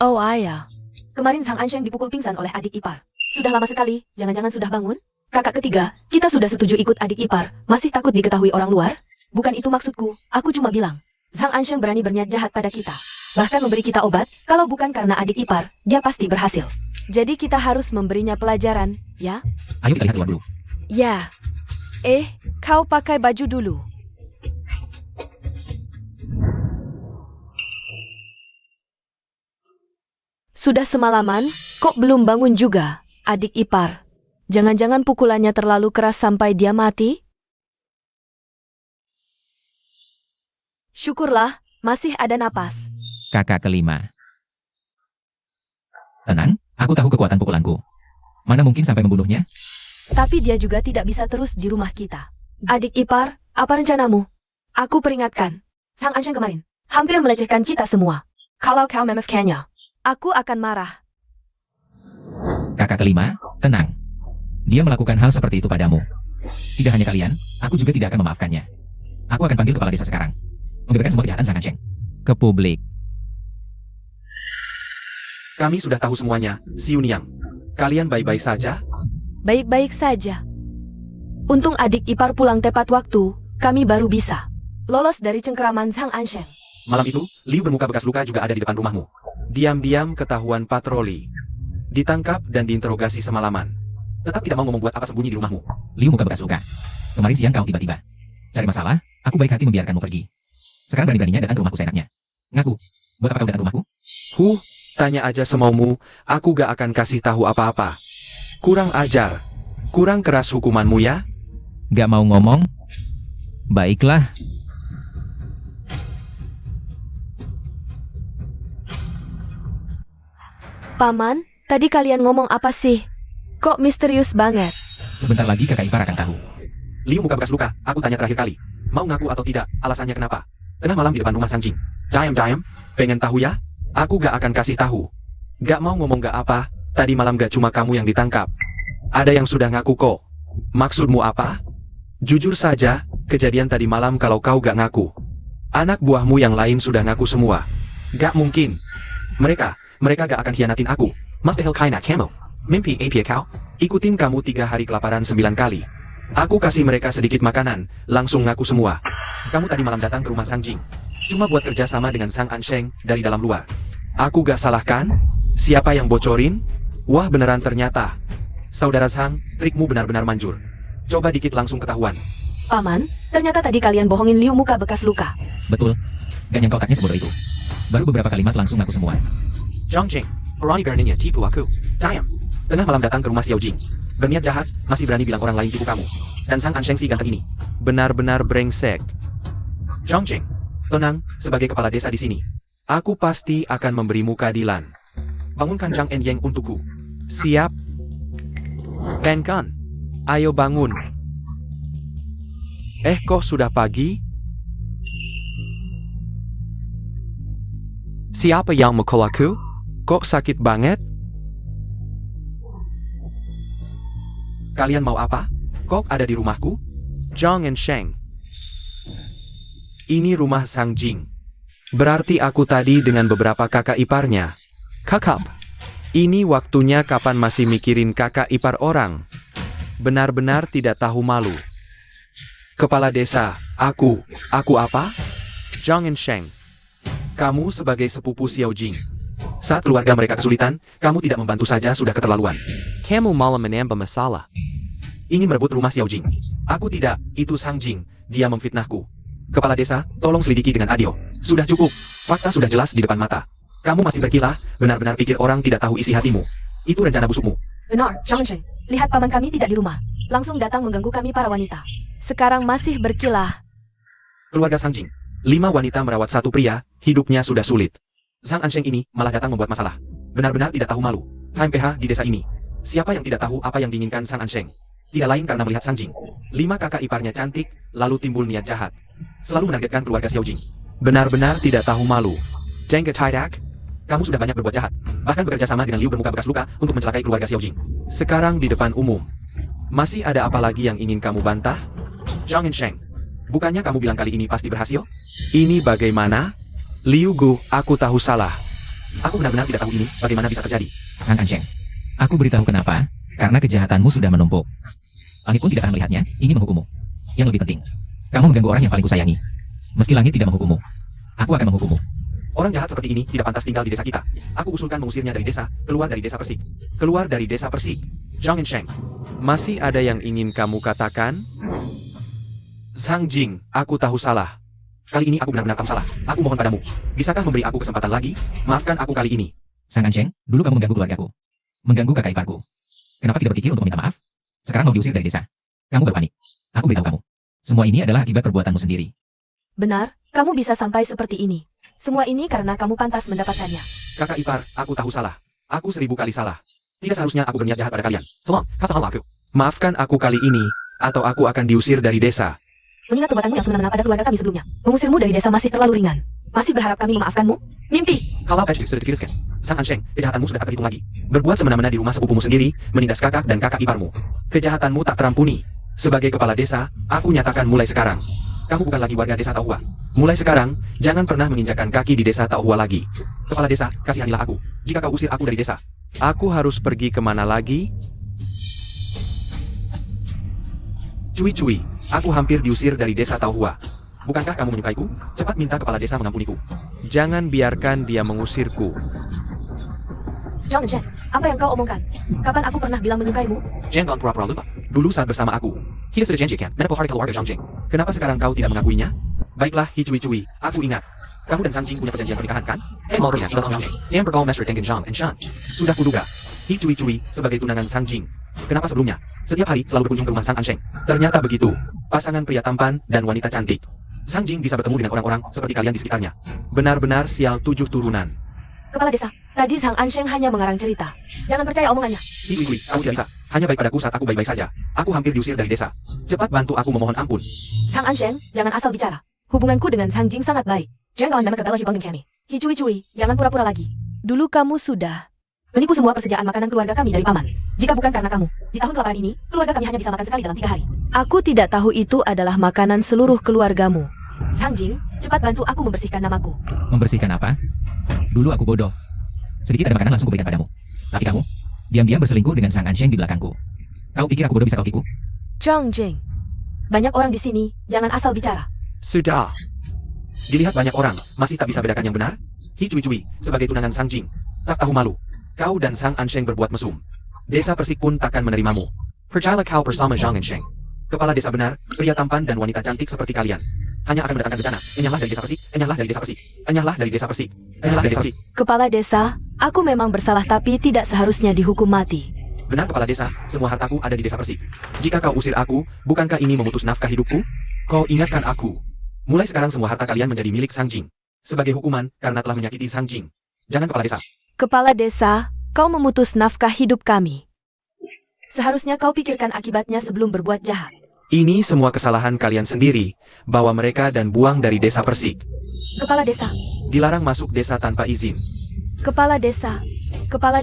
Oh ayah, Kemarin Zhang Ansheng dipukul pingsan oleh adik ipar. Sudah lama sekali, jangan-jangan sudah bangun? Kakak ketiga, kita sudah setuju ikut adik ipar. Masih takut diketahui orang luar? Bukan itu maksudku, aku cuma bilang. Zhang Ansheng berani berniat jahat pada kita. Bahkan memberi kita obat, kalau bukan karena adik ipar, dia pasti berhasil. jadi kita harus memberinya pelajaran, ya? Ayo kita lihat luar dulu. Ya. Kau pakai baju dulu. Sudah semalaman, kok belum bangun juga, adik ipar? Jangan-jangan pukulannya terlalu keras sampai dia mati? Syukurlah, masih ada napas. Kakak kelima. Tenang, aku tahu kekuatan pukulanku. Mana mungkin sampai membunuhnya? Tapi dia juga tidak bisa terus di rumah kita. Adik ipar, apa rencanamu? Aku peringatkan. Zhang Ansheng kemarin, hampir melecehkan kita semua. Kalau kau memefkannya, Aku akan marah. Kakak kelima, tenang. Dia melakukan hal seperti itu padamu. Tidak hanya kalian, aku juga tidak akan memaafkannya. Aku akan panggil kepala desa sekarang. Membeberkan semua kejahatan Zhang Ansheng ke publik. Kami sudah tahu semuanya, Xiu Niang. Kalian baik-baik saja? Baik-baik saja. Untung adik ipar pulang tepat waktu, kami baru bisa lolos dari cengkeraman Zhang Ansheng. Malam itu, Liu bermuka bekas luka juga ada di depan rumahmu. Diam-diam ketahuan patroli. Ditangkap dan diinterogasi semalaman. Tetap tidak mau membuat apa sembunyi di rumahmu. Liu muka bekas luka. Kemarin siang kau tiba-tiba cari masalah, aku baik hati membiarkanmu pergi. Sekarang berani-beraninya datang ke rumahku seenaknya. Ngaku, buat apa kau datang ke rumahku? Tanya aja semaumu, aku gak akan kasih tahu apa-apa. Kurang ajar. Kurang keras hukumanmu ya? Gak mau ngomong? Baiklah. Paman, tadi kalian ngomong apa sih? Kok misterius banget? Sebentar lagi kakak ipar akan tahu. Liu muka bekas luka, aku tanya terakhir kali. Mau ngaku atau tidak, alasannya kenapa? Tengah malam di depan rumah Sang Jing. Diam, pengen tahu ya? Aku gak akan kasih tahu. Gak mau ngomong gak apa, tadi malam gak cuma kamu yang ditangkap. Ada yang sudah ngaku kok. Maksudmu apa? Jujur saja, kejadian tadi malam kalau kau gak ngaku. Anak buahmu yang lain sudah ngaku semua. Gak mungkin. Mereka gak akan hianatin aku. Mustahil kainak kamu. Mimpi apa kau? Ikutin kamu 3 hari kelaparan 9 kali. Aku kasih mereka sedikit makanan, langsung ngaku semua. Kamu tadi malam datang ke rumah Sang Jing. Cuma buat kerja sama dengan Zhang Ansheng dari dalam luar. Aku gak salah kan? Siapa yang bocorin? Wah beneran ternyata. Saudara Zhang, trikmu benar-benar manjur. Coba dikit langsung ketahuan. Paman, ternyata tadi kalian bohongin Liu muka bekas luka. Betul. Gak nyangka otaknya sebodoh itu. Baru beberapa kalimat langsung ngaku semua. Zhang Jing, berani beraninya tipu aku. Diam. Tengah malam datang ke rumah Xiao Jing. Berniat jahat, masih berani bilang orang lain tipu kamu. Dan Zhang Ansheng si ganteng ini. Benar-benar brengsek. Zhang Jing, tenang, sebagai kepala desa di sini. Aku pasti akan memberimu keadilan. Bangunkan Zhang Enyeng untukku. Siap. Kan. Ayo bangun. Kok sudah pagi? Siapa yang mukul aku? Kok sakit banget? Kalian mau apa? Kok ada di rumahku? Zhang Ensheng. Ini rumah Sang Jing. Berarti aku tadi dengan beberapa kakak iparnya. Kakap. Ini waktunya kapan masih mikirin kakak ipar orang. Benar-benar tidak tahu malu. Kepala desa, aku apa? Zhang Ensheng. Kamu sebagai sepupu Xiao Jing. Saat keluarga mereka kesulitan, kamu tidak membantu saja sudah keterlaluan. Kamu malah menambah masalah. Ingin merebut rumah Xiao Jing. Aku tidak, itu Sang Jing, dia memfitnahku. Kepala desa, tolong selidiki dengan adil. Sudah cukup, fakta sudah jelas di depan mata. Kamu masih berkilah, benar-benar pikir orang tidak tahu isi hatimu. Itu rencana busukmu. Benar, Zhang Ensheng. Lihat paman kami tidak di rumah. Langsung datang mengganggu kami para wanita. Sekarang masih berkilah. Keluarga Sang Jing. 5 wanita merawat 1 pria, hidupnya sudah sulit. Zhang Ansheng ini malah datang membuat masalah. Benar-benar tidak tahu malu. HMPH di desa ini. Siapa yang tidak tahu apa yang diinginkan Sang Ansheng? Tidak lain karena melihat Sang Jing. 5 kakak iparnya cantik, lalu timbul niat jahat. Selalu menargetkan keluarga Xiao Jing. Benar-benar tidak tahu malu. Jengke Taidak, kamu sudah banyak berbuat jahat. Bahkan bekerja sama dengan Liu bermuka bekas luka untuk mencelakai keluarga Xiao Jing. Sekarang di depan umum. Masih ada apa lagi yang ingin kamu bantah? Zhang Ensheng, bukannya kamu bilang kali ini pasti berhasil? Ini bagaimana? Liu Gu, aku tahu salah. Aku benar-benar tidak tahu ini, bagaimana bisa terjadi. Sang Ansheng, aku beritahu kenapa, karena kejahatanmu sudah menumpuk. Langit pun tidak akan melihatnya, ingin menghukummu. Yang lebih penting, kamu mengganggu orang yang paling kusayangi. Meski langit tidak menghukummu, aku akan menghukummu. Orang jahat seperti ini tidak pantas tinggal di desa kita. Aku usulkan mengusirnya dari desa, keluar dari desa Persik. Keluar dari desa Persik. Zhang Ensheng, masih ada yang ingin kamu katakan? Sang Jing, aku tahu salah. Kali ini aku benar-benar tahu salah. Aku mohon padamu, bisakah memberi aku kesempatan lagi? Maafkan aku kali ini. Sang Ansheng, dulu kamu mengganggu keluargaku. Mengganggu kakak iparku. Kenapa tidak berpikir untuk meminta maaf? Sekarang mau diusir dari desa. Kamu berpanik. Aku beritahu kamu. Semua ini adalah akibat perbuatanmu sendiri. Benar, kamu bisa sampai seperti ini. Semua ini karena kamu pantas mendapatkannya. Kakak ipar, aku tahu salah. Aku 1000 kali salah. Tidak seharusnya aku berniat jahat pada kalian. Tolong, kasihlah aku. Maafkan aku kali ini, atau aku akan diusir dari desa. Mengingat perbuatanmu yang semena-mena pada keluarga kami sebelumnya, mengusirmu dari desa masih terlalu ringan. Masih berharap kami memaafkanmu? Mimpi! Kalau sudah dikiriskan, Sang Ansheng, kejahatanmu sudah tak terhitung lagi. Berbuat semena-mena di rumah sepupumu sendiri, menindas kakak dan kakak iparmu. Kejahatanmu tak terampuni. Sebagai kepala desa, aku nyatakan mulai sekarang. Kamu bukan lagi warga desa Taohua. Mulai sekarang, jangan pernah menginjakkan kaki di desa Taohua lagi. Kepala desa, kasihanilah aku. Jika kau usir aku dari desa, aku harus pergi kemana lagi? Cui, aku hampir diusir dari desa Taohua. Bukankah kamu menyukaiku? Cepat minta kepala desa mengampuniku. Jangan biarkan dia mengusirku. Zhang Ensheng, apa yang kau omongkan? Kapan aku pernah bilang menyukaimu? Jangan pura-pura lupa. Dulu saat bersama aku, kita sudah janjikan menepuk hari keluarga Zhang Jing. Kenapa sekarang kau tidak mengakuinya? Baiklah, Cui, aku ingat. Kamu dan Sang Jing punya perjanjian pernikahan, kan? Mau lihat Zhang Jing. Jangan bergaul mesra dengan Zhang Enshan. Sudah kuduga. Cui sebagai tunangan Sang Jing. Kenapa sebelumnya? Setiap hari selalu berkunjung ke rumah Sang Ansheng. Ternyata begitu. Pasangan pria tampan dan wanita cantik. Sang Jing bisa bertemu dengan orang-orang seperti kalian di sekitarnya. Benar-benar sial 7 turunan. Kepala desa, tadi Sang Ansheng hanya mengarang cerita. Jangan percaya omongannya. Cui, kamu tidak bisa. Hanya baik padaku saat aku baik-baik saja. Aku hampir diusir dari desa. Cepat bantu aku memohon ampun. Sang Ansheng, jangan asal bicara. Hubunganku dengan Sang Jing sangat baik. Jangan kawan memang kebela hibang kami. Cui, jangan pura-pura lagi. Dulu kamu sudah. Menipu semua persediaan makanan keluarga kami dari paman. Jika bukan karena kamu, di tahun kelaparan ini, keluarga kami hanya bisa makan sekali dalam 3 hari. Aku tidak tahu itu adalah makanan seluruh keluargamu. Sang Jing, cepat bantu aku membersihkan namaku. Membersihkan apa? Dulu aku bodoh. Sedikit ada makanan langsung kuberikan padamu. Tapi kamu, diam-diam berselingkuh dengan Sang Ansheng di belakangku. Kau pikir aku bodoh bisa kau tipu? Zhang Jing. Banyak orang di sini, jangan asal bicara. Sudah. Dilihat banyak orang, masih tak bisa bedakan yang benar? Cui, sebagai tunangan Sang Jing, tak tahu malu. Kau dan Sang Ansheng berbuat mesum. Desa Persik pun takkan menerimamu. Percayalah kau bersama Zhang Ansheng. Kepala desa benar, pria tampan dan wanita cantik seperti kalian. Hanya akan mendatangkan bencana. Enyahlah dari desa Persik, enyahlah dari desa Persik, enyahlah dari desa Persik, enyahlah dari desa Persik. Kepala desa, aku memang bersalah tapi tidak seharusnya dihukum mati. Benar kepala desa, semua hartaku ada di desa Persik. Jika kau usir aku, bukankah ini memutus nafkah hidupku? Kau ingatkan aku. Mulai sekarang semua harta kalian menjadi milik Sang Jing. Sebagai hukuman, karena telah menyakiti Zhang Jing. Jangan kepala desa. Kepala desa, kau memutus nafkah hidup kami. Seharusnya kau pikirkan akibatnya sebelum berbuat jahat. Ini semua kesalahan kalian sendiri. Bawa mereka dan buang dari desa Persik. Kepala desa, Dilarang masuk desa tanpa izin. Kepala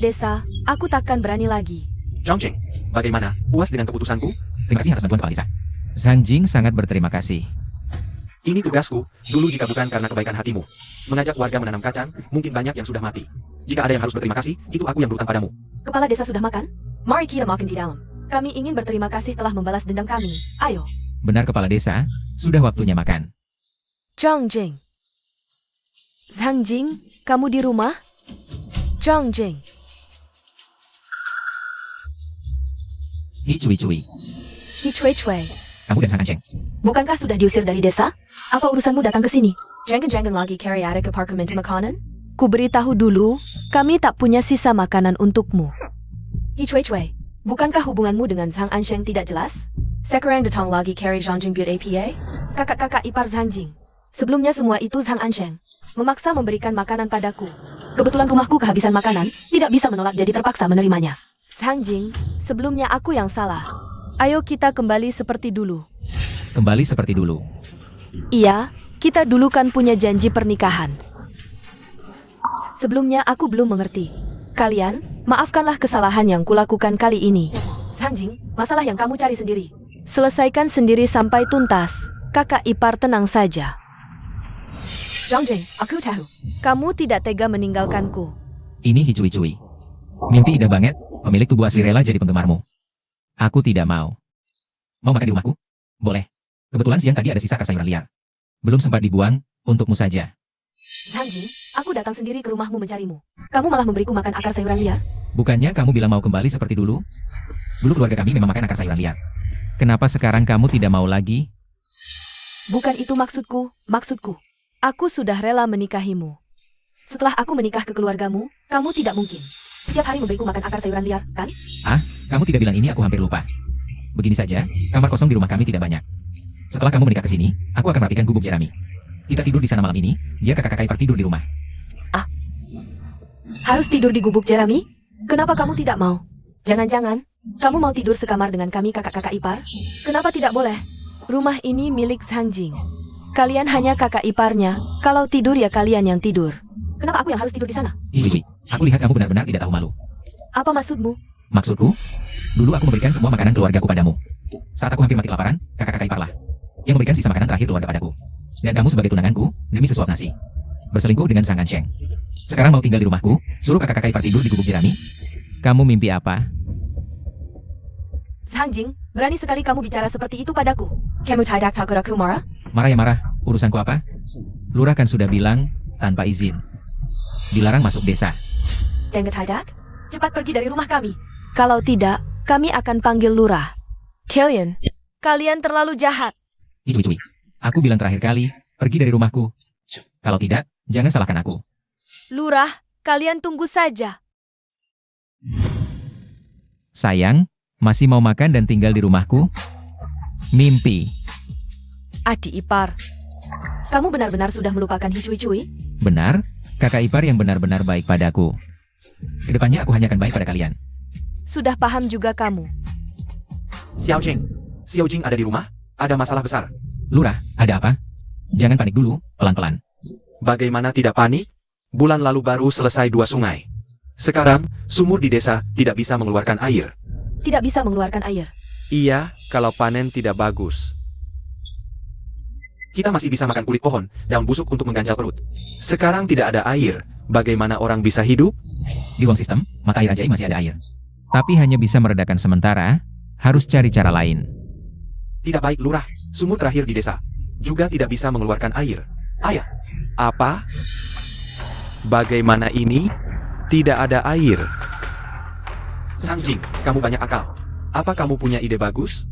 desa, aku takkan berani lagi. Zhang Jing, bagaimana? Puas dengan keputusanku? Terima kasih atas bantuan kepala desa. Zhang Jing sangat berterima kasih. Ini tugasku, dulu jika bukan karena kebaikan hatimu. Mengajak warga menanam kacang, mungkin banyak yang sudah mati. Jika ada yang harus berterima kasih, itu aku yang berutang padamu. kepala desa sudah makan? Mari kita makan di dalam. Kami ingin berterima kasih telah membalas dendam kami. Ayo. Benar kepala desa, sudah waktunya makan. Zhang Jing. Zhang Jing, kamu di rumah? Zhang Jing. Hi Cui Cui, Hi Cui Cui, kamu dan Sang Ansheng. bukankah sudah diusir dari desa? Apa urusanmu datang ke sini? Jangan-jangan lagi cari ada ke apartemen makanan? Ku beritahu dulu, kami tak punya sisa makanan untukmu. Hi Cui Cui, bukankah hubunganmu dengan Zhang Ansheng tidak jelas? Sekarang datang lagi cari Zhang Jing buat APA? Kakak-kakak ipar Zhang Jing. Sebelumnya semua itu Zhang Ansheng memaksa memberikan makanan padaku. Kebetulan rumahku kehabisan makanan, tidak bisa menolak jadi terpaksa menerimanya. Zhang Jing, sebelumnya aku yang salah. Ayo kita kembali seperti dulu. Kembali seperti dulu. Iya, kita dulu kan punya janji pernikahan. Sebelumnya aku belum mengerti. Kalian, maafkanlah kesalahan yang kulakukan kali ini. Zhang Jing, masalah yang kamu cari sendiri. Selesaikan sendiri sampai tuntas. Kakak ipar tenang saja. Zhang Jing, aku tahu. Kamu tidak tega meninggalkanku. Ini Hi Cui Cui. Mimpi indah banget, pemilik tubuh asli rela jadi penggemarmu. Aku tidak mau. Mau makan di rumahku? Boleh. Kebetulan siang tadi ada sisa sayuran liar. Belum sempat dibuang, untukmu saja. Zhang Jing, aku datang sendiri ke rumahmu mencarimu. Kamu malah memberiku makan akar sayuran liar? Bukannya kamu bilang mau kembali seperti dulu? Dulu keluarga kami memang makan akar sayuran liar. Kenapa sekarang kamu tidak mau lagi? Bukan itu maksudku. Aku sudah rela menikahimu. Setelah aku menikah ke keluargamu, kamu tidak mungkin setiap hari memberiku makan akar sayuran liar, kan? Kamu tidak bilang ini, aku hampir lupa. Begini saja, kamar kosong di rumah kami tidak banyak. Setelah kamu menikah ke sini, aku akan merapikan gubuk Jerami. Kita tidur di sana malam ini, biar kakak-kakak ipar tidur di rumah. Harus tidur di gubuk Jerami? Kenapa kamu tidak mau? Jangan-jangan, kamu mau tidur sekamar dengan kami kakak-kakak ipar? Kenapa tidak boleh? Rumah ini milik Zhang Jing. Kalian hanya kakak iparnya. Kalau tidur ya kalian yang tidur. Kenapa aku yang harus tidur di sana? Hi Cui Cui, aku lihat kamu benar-benar tidak tahu malu. Apa maksudmu? Maksudku, dulu aku memberikan semua makanan keluargaku padamu. Saat aku hampir mati kelaparan, kakak-kakak iparlah yang memberikan sisa makanan terakhir keluarga padaku. Dan kamu sebagai tunanganku, demi sesuap nasi, berselingkuh dengan Sang Ansheng. Sekarang mau tinggal di rumahku, suruh kakak-kakak ipar tidur di gubuk Jerami? Kamu mimpi apa? Zhang Jing, berani sekali kamu bicara seperti itu padaku. Kamu tidak takut aku marah? Marah ya marah, urusanku apa? Lurah kan sudah bilang, tanpa izin. Dilarang masuk desa. Jangan tidak. Cepat pergi dari rumah kami. Kalau tidak, kami akan panggil lurah. Kalian terlalu jahat. Hi Cui Cui, aku bilang terakhir kali, pergi dari rumahku. Kalau tidak, jangan salahkan aku. Lurah, kalian tunggu saja. Sayang, masih mau makan dan tinggal di rumahku? Mimpi. Adik ipar, Kamu benar-benar sudah melupakan Hi Cui Cui? Benar, kakak ipar yang benar-benar baik padaku. Kedepannya aku hanya akan baik pada kalian. sudah paham juga kamu. Xiao Jing ada di rumah? Ada masalah besar. Lurah, ada apa? Jangan panik dulu, pelan-pelan. Bagaimana tidak panik? Bulan lalu baru selesai 2 sungai. Sekarang, sumur di desa tidak bisa mengeluarkan air. Tidak bisa mengeluarkan air. Iya, kalau panen tidak bagus. Kita masih bisa makan kulit pohon, daun busuk untuk mengganjal perut. Sekarang tidak ada air. Bagaimana orang bisa hidup? Di ruang sistem, mata air ajaib masih ada air. Tapi hanya bisa meredakan sementara, harus cari cara lain. Tidak baik, Lurah. Sumur terakhir di desa juga tidak bisa mengeluarkan air. Ayah, apa? Bagaimana ini? Tidak ada air. Sang Jing, kamu banyak akal. Apa kamu punya ide bagus?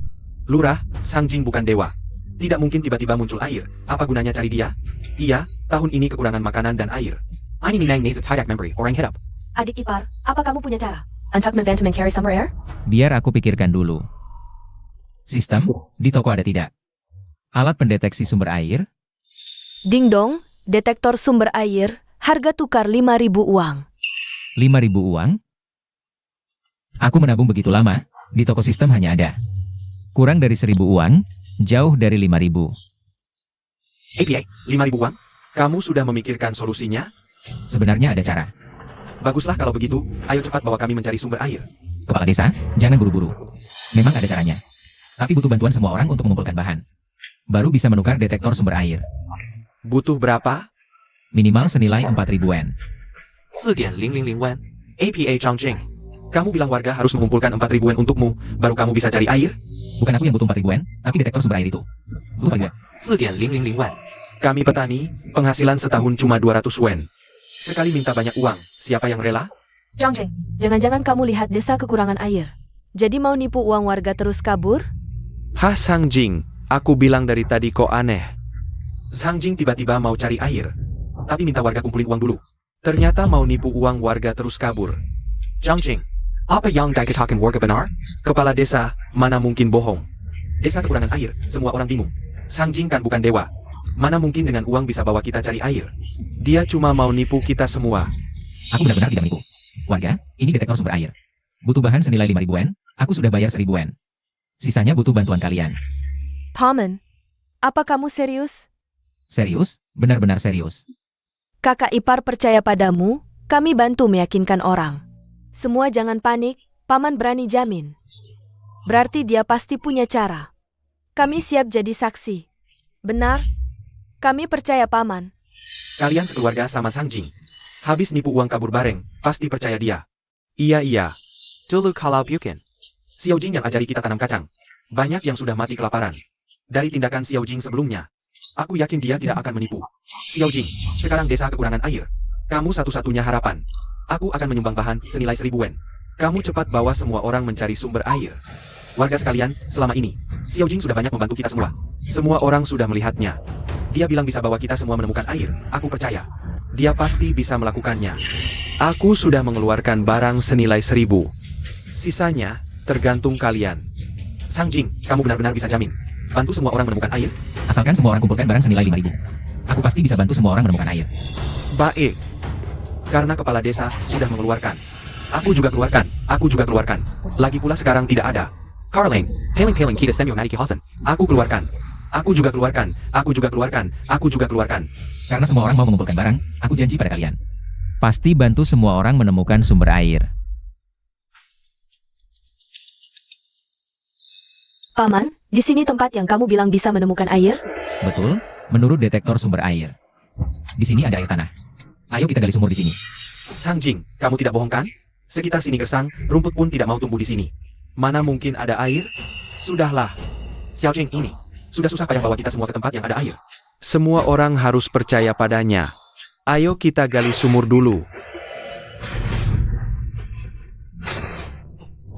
Lurah, Sang Jing bukan dewa. Tidak mungkin tiba-tiba muncul air. Apa gunanya cari dia? Iya, tahun ini kekurangan makanan dan air. Ini minang nezat tidak memberi orang hidup. Adik ipar, apa kamu punya cara untuk membantu mencari sumber air? Biar aku pikirkan dulu. Sistem, di toko ada tidak? Alat pendeteksi sumber air? Ding dong, Detektor sumber air, harga tukar 5.000 uang. 5.000 uang? Aku menabung begitu lama, di toko sistem hanya ada. Kurang dari 1.000 uang, jauh dari 5.000. APA, 5.000 uang? Kamu sudah memikirkan solusinya? Sebenarnya ada cara. Baguslah kalau begitu, ayo cepat bawa kami mencari sumber air. Kepala desa, jangan buru-buru. Memang ada caranya. Tapi butuh bantuan semua orang untuk mengumpulkan bahan. Baru bisa menukar detektor sumber air. Butuh berapa? Minimal senilai 4.000 yen. 4.000 wan. APA Chongqing. Kamu bilang warga harus mengumpulkan 4.000 yen untukmu, baru kamu bisa cari air? Bukan aku yang butuh 4.000 yen, tapi detektor sumber air itu. Butuh 4.000 yen. 4.000 wan. Kami petani, penghasilan setahun cuma 200 wen. Sekali minta banyak uang, siapa yang rela? Zhangjing, Jangan-jangan kamu lihat desa kekurangan air. Jadi mau nipu uang warga terus kabur? Hah Sang Jing, aku bilang dari tadi kok aneh. Sang Jing tiba-tiba mau cari air, tapi minta warga kumpulin uang dulu. Ternyata mau nipu uang warga terus kabur. Zhang Jing, apa yang dikatakan warga benar? Kepala desa, mana mungkin bohong. Desa kekurangan air, semua orang bingung. Sang Jing kan bukan dewa. Mana mungkin dengan uang bisa bawa kita cari air. Dia cuma mau nipu kita semua. Aku benar-benar tidak menipu. Warga, ini detektor sumber air. Butuh bahan senilai 5.000 yen, aku sudah bayar 1.000 yen. Sisanya butuh bantuan kalian. Paman, apa kamu serius? Serius? Benar-benar serius. Kakak ipar percaya padamu, kami bantu meyakinkan orang. Semua jangan panik, Paman berani jamin. Berarti dia pasti punya cara. Kami siap jadi saksi. Benar? Kami percaya Paman. Kalian sekeluarga sama Sang Jing. Habis nipu uang kabur bareng, pasti percaya dia. Iya. Dulu kalau bukan. Xiao Jing yang ajari kita tanam kacang. Banyak yang sudah mati kelaparan. Dari tindakan Xiao Jing sebelumnya, aku yakin dia tidak akan menipu. Xiao Jing, sekarang desa kekurangan air. Kamu satu-satunya harapan. Aku akan menyumbang bahan senilai 1.000 yen. Kamu cepat bawa semua orang mencari sumber air. Warga sekalian, selama ini, Xiao Jing sudah banyak membantu kita semua. Semua orang sudah melihatnya. Dia bilang bisa bawa kita semua menemukan air. Aku percaya. Dia pasti bisa melakukannya. Aku sudah mengeluarkan barang senilai 1.000. Sisanya, tergantung kalian. Sang Jing, kamu benar-benar bisa jamin. Bantu semua orang menemukan air? Asalkan semua orang kumpulkan barang senilai 5.000. Aku pasti bisa bantu semua orang menemukan air. Baik. Karena kepala desa sudah mengeluarkan. Aku juga keluarkan. Lagi pula sekarang tidak ada. Carling, peling kita semyo mari kihosan. Aku keluarkan. Aku juga keluarkan. Karena semua orang mau mengumpulkan barang, aku janji pada kalian. Pasti bantu semua orang menemukan sumber air. Paman, di sini tempat yang kamu bilang bisa menemukan air? Betul, menurut detektor sumber air. Di sini ada air tanah. Ayo kita gali sumur di sini. Sang Jing, kamu tidak bohong kan? Sekitar sini gersang, rumput pun tidak mau tumbuh di sini. Mana mungkin ada air? Sudahlah. Xiao Jing ini, sudah susah payah bawa kita semua ke tempat yang ada air. Semua orang harus percaya padanya. Ayo kita gali sumur dulu.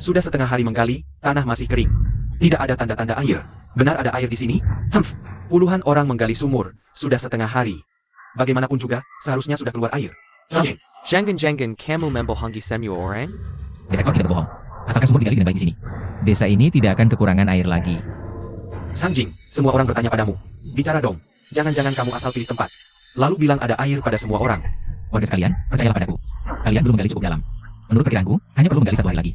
Sudah setengah hari menggali, tanah masih kering. Tidak ada tanda-tanda air. Benar ada air di sini? Puluhan orang menggali sumur, sudah setengah hari. Bagaimanapun juga, seharusnya sudah keluar air. Jangan kamu membohongi semua orang? Detektor tidak bohong. Asalkan sumur digali dengan baik di sini. Desa ini tidak akan kekurangan air lagi. Sang Jing, semua orang bertanya padamu. Bicara dong. Jangan-jangan kamu asal pilih tempat. Lalu bilang ada air pada semua orang. Warga sekalian, percayalah padaku. Kalian belum menggali cukup dalam. Menurut perkiraanku, hanya perlu menggali 1 hari lagi.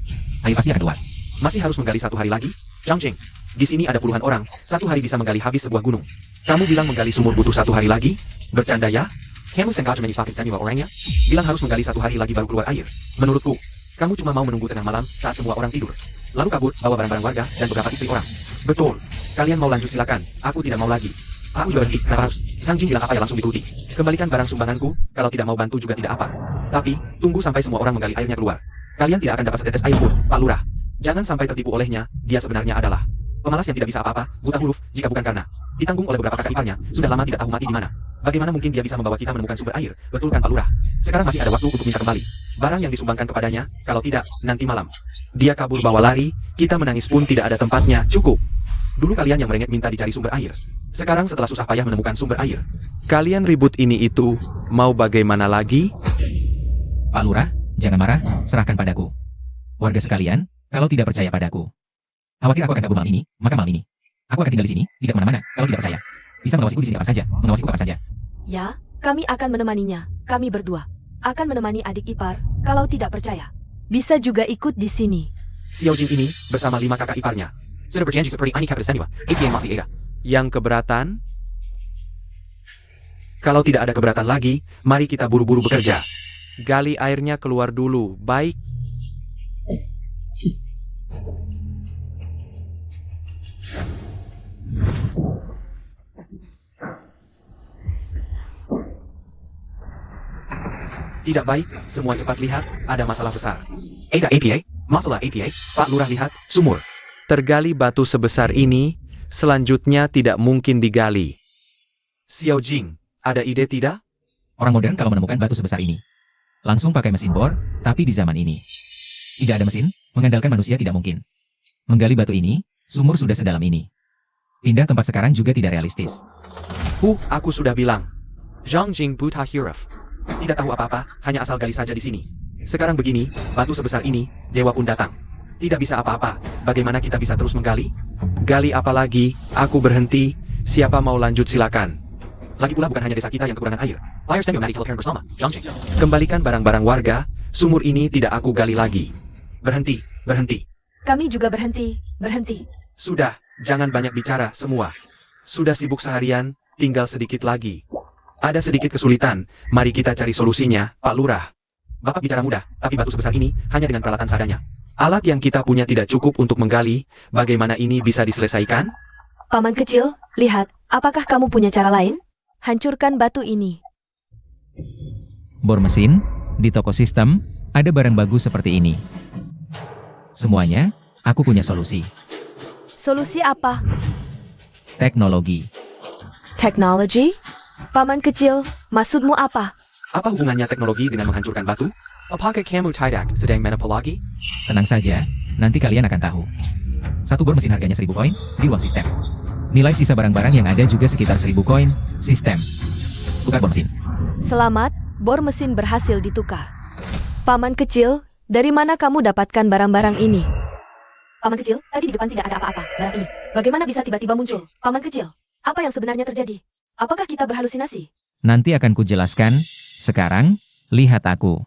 Air pasti akan keluar. Masih harus menggali 1 hari lagi? Zhang Jing, di sini ada puluhan orang. 1 hari bisa menggali habis sebuah gunung. Kamu bilang menggali sumur butuh 1 hari lagi? Bercanda ya? Kamu sengaja menyusahkan semua orangnya? Bilang harus menggali 1 hari lagi baru keluar air. Menurutku, kamu cuma mau menunggu tengah malam saat semua orang tidur. Lalu kabur, bawa barang-barang warga dan beberapa istri orang. Betul. Kalian mau lanjut silakan. Aku tidak mau lagi. Aku juga berhenti. Kenapa harus? Sang Jing bilang apa ya langsung dituruti. Kembalikan barang sumbanganku. Kalau tidak mau bantu juga tidak apa. Tapi, tunggu sampai semua orang menggali airnya keluar. Kalian tidak akan dapat setetes air pun, Pak Lurah. Jangan sampai tertipu olehnya. Dia sebenarnya adalah pemalas yang tidak bisa apa-apa, buta huruf, jika bukan karena ditanggung oleh beberapa kakak iparnya, sudah lama tidak tahu mati di mana. Bagaimana mungkin dia bisa membawa kita menemukan sumber air? Betul kan Pak Lurah? Sekarang masih ada waktu untuk minta kembali barang yang disumbangkan kepadanya, kalau tidak, nanti malam. Dia kabur bawa lari, kita menangis pun tidak ada tempatnya, cukup. Dulu kalian yang merengek minta dicari sumber air. Sekarang setelah susah payah menemukan sumber air. Kalian ribut ini itu, mau bagaimana lagi? Pak Lurah, jangan marah, serahkan padaku. Warga sekalian, kalau tidak percaya padaku, khawatir aku akan kabur malam ini, maka malam ini aku akan tinggal di sini, tidak kemana-mana, kalau tidak percaya. Bisa mengawasiku di sini kapan saja, mengawasiku kapan saja. Ya, Kami akan menemaninya. Kami berdua akan menemani adik ipar. Kalau tidak percaya, Bisa juga ikut di sini. Xiao Jing ini bersama 5 kakak iparnya sudah berjanji seperti Ani Kapten Seniwa, APA masih ada. Yang keberatan? Kalau tidak ada keberatan lagi, mari kita buru-buru bekerja. Gali airnya keluar dulu, baik? Tidak baik, semua cepat lihat, ada masalah besar. Ada APA, masalah APA, Pak Lurah lihat, sumur. Tergali batu sebesar ini, selanjutnya tidak mungkin digali. Xiao Jing, ada ide tidak? Orang modern kalau menemukan batu sebesar ini, langsung pakai mesin bor, tapi di zaman ini, tidak ada mesin, mengandalkan manusia tidak mungkin. Menggali batu ini, sumur sudah sedalam ini. Pindah tempat sekarang juga tidak realistis. Aku sudah bilang. Zhang Jing buta huruf. Tidak tahu apa-apa, hanya asal gali saja di sini. Sekarang begini, batu sebesar ini, dewa pun datang. Tidak bisa apa-apa, bagaimana kita bisa terus menggali? Gali apa lagi, aku berhenti, siapa mau lanjut silakan. Lagi pula bukan hanya desa kita yang kekurangan air. Fire Semiomatic Healthcare bersama, Zhang Jing. Kembalikan barang-barang warga, sumur ini tidak aku gali lagi. Berhenti, berhenti. kami juga berhenti. Sudah, jangan banyak bicara semua. Sudah sibuk seharian, tinggal sedikit lagi. Ada sedikit kesulitan, mari kita cari solusinya, Pak Lurah. Bapak bicara mudah, tapi batu sebesar ini hanya dengan peralatan seadanya. Alat yang kita punya tidak cukup untuk menggali, bagaimana ini bisa diselesaikan? Paman kecil, lihat, apakah kamu punya cara lain? Hancurkan batu ini. Bor mesin, di toko sistem, ada barang bagus seperti ini. Semuanya, aku punya solusi. Solusi apa? Teknologi. Teknologi? Paman kecil, maksudmu apa? Apa hubungannya teknologi dengan menghancurkan batu? Apakah kamu tidak sedang menapolagi? Tenang saja, nanti kalian akan tahu. Satu bor mesin harganya 1000 koin, di uang sistem. Nilai sisa barang-barang yang ada juga sekitar 1000 koin, sistem. Tukar bor mesin. Selamat, bor mesin berhasil ditukar. Paman kecil, dari mana kamu dapatkan barang-barang ini? Paman kecil, tadi di depan tidak ada apa-apa. Barang ini, bagaimana bisa tiba-tiba muncul? Paman kecil, apa yang sebenarnya terjadi? Apakah kita berhalusinasi? Nanti akan kujelaskan. Sekarang, lihat aku.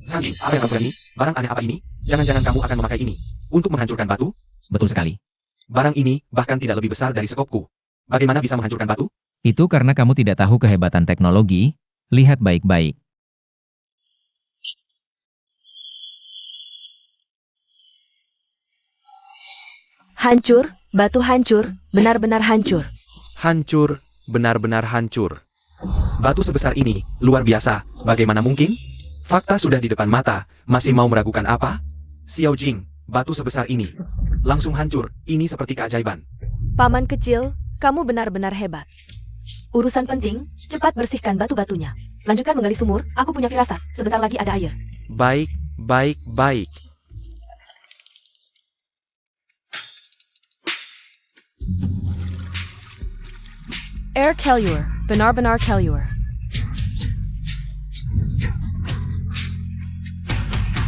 Sanji, apa yang kamu berani? Barang aneh apa ini? Jangan-jangan kamu akan memakai ini untuk menghancurkan batu? Betul sekali. Barang ini bahkan tidak lebih besar dari sekopku. Bagaimana bisa menghancurkan batu? Itu karena kamu tidak tahu kehebatan teknologi. Lihat baik-baik. Hancur, batu hancur, benar-benar hancur. Hancur, benar-benar hancur. Batu sebesar ini, luar biasa, bagaimana mungkin? Fakta sudah di depan mata, masih mau meragukan apa? Xiao Jing, batu sebesar ini, langsung hancur, ini seperti keajaiban. Paman kecil, kamu benar-benar hebat. Urusan penting, cepat bersihkan batu-batunya. Lanjutkan menggali sumur, aku punya firasat, sebentar lagi ada air. Baik, baik, baik. Air Kellior, benar-benar Kellior.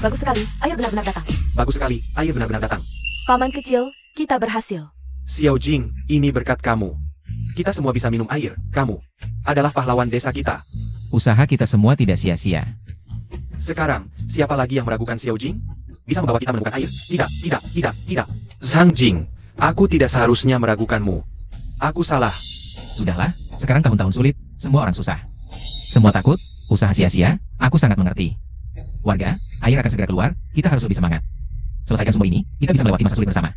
Bagus sekali, air benar-benar datang. Bagus sekali, air benar-benar datang. Paman kecil, kita berhasil. Xiao Jing, ini berkat kamu. Kita semua bisa minum air, kamu adalah pahlawan desa kita. Usaha kita semua tidak sia-sia. Sekarang, siapa lagi yang meragukan Xiao Jing? Bisa membawa kita menemukan air? Tidak. Zhang Jing, aku tidak seharusnya meragukanmu. Aku salah. Sudahlah, sekarang tahun-tahun sulit, semua orang susah. Semua takut, usaha sia-sia, aku sangat mengerti. Warga, air akan segera keluar, kita harus lebih semangat. Selesaikan semua ini, kita bisa melewati masa sulit bersama.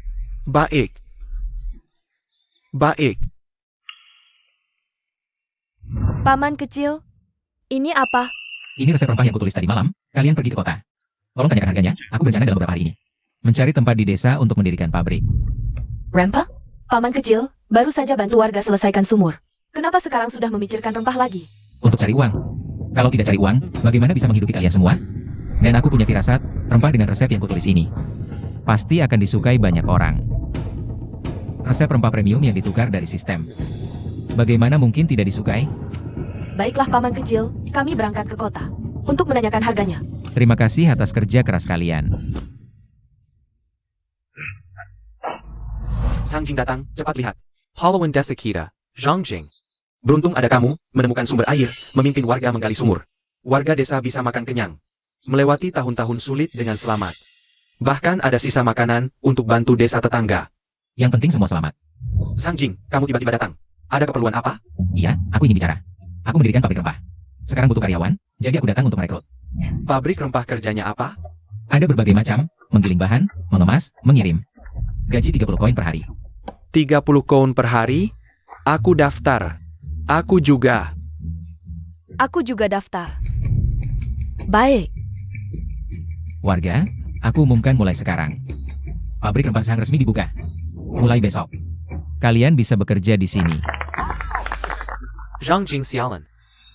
Baik. Baik. Paman kecil, ini apa? Ini resep rempah yang kutulis tadi malam, kalian pergi ke kota. Tolong tanyakan harganya, aku berencana dalam beberapa hari ini. Mencari tempat di desa untuk mendirikan pabrik. Rempah? Paman kecil, baru saja bantu warga selesaikan sumur. Kenapa sekarang sudah memikirkan rempah lagi? Untuk cari uang. Kalau tidak cari uang, bagaimana bisa menghidupi kalian semua? Dan aku punya firasat, rempah dengan resep yang kutulis ini pasti akan disukai banyak orang. Resep rempah premium yang ditukar dari sistem. Bagaimana mungkin tidak disukai? Baiklah paman kecil, kami berangkat ke kota untuk menanyakan harganya. Terima kasih atas kerja keras kalian. Zhang Jing datang, cepat lihat. Halloween desa kita, Zhang Jing. Beruntung ada kamu, menemukan sumber air, memimpin warga menggali sumur. Warga desa bisa makan kenyang. Melewati tahun-tahun sulit dengan selamat. Bahkan ada sisa makanan untuk bantu desa tetangga. Yang penting semua selamat. Sang Jing, kamu tiba-tiba datang. Ada keperluan apa? Iya, aku ingin bicara. Aku mendirikan pabrik rempah. Sekarang butuh karyawan, jadi aku datang untuk merekrut. Pabrik rempah kerjanya apa? Ada berbagai macam, menggiling bahan, mengemas, mengirim. Gaji 30 koin per hari. 30 koin per hari? Aku daftar. Aku juga. Aku juga daftar. Baik. Warga, aku umumkan mulai sekarang. Pabrik rempah Sang resmi dibuka. Mulai besok. Kalian bisa bekerja di sini. Zhang Jing sialan.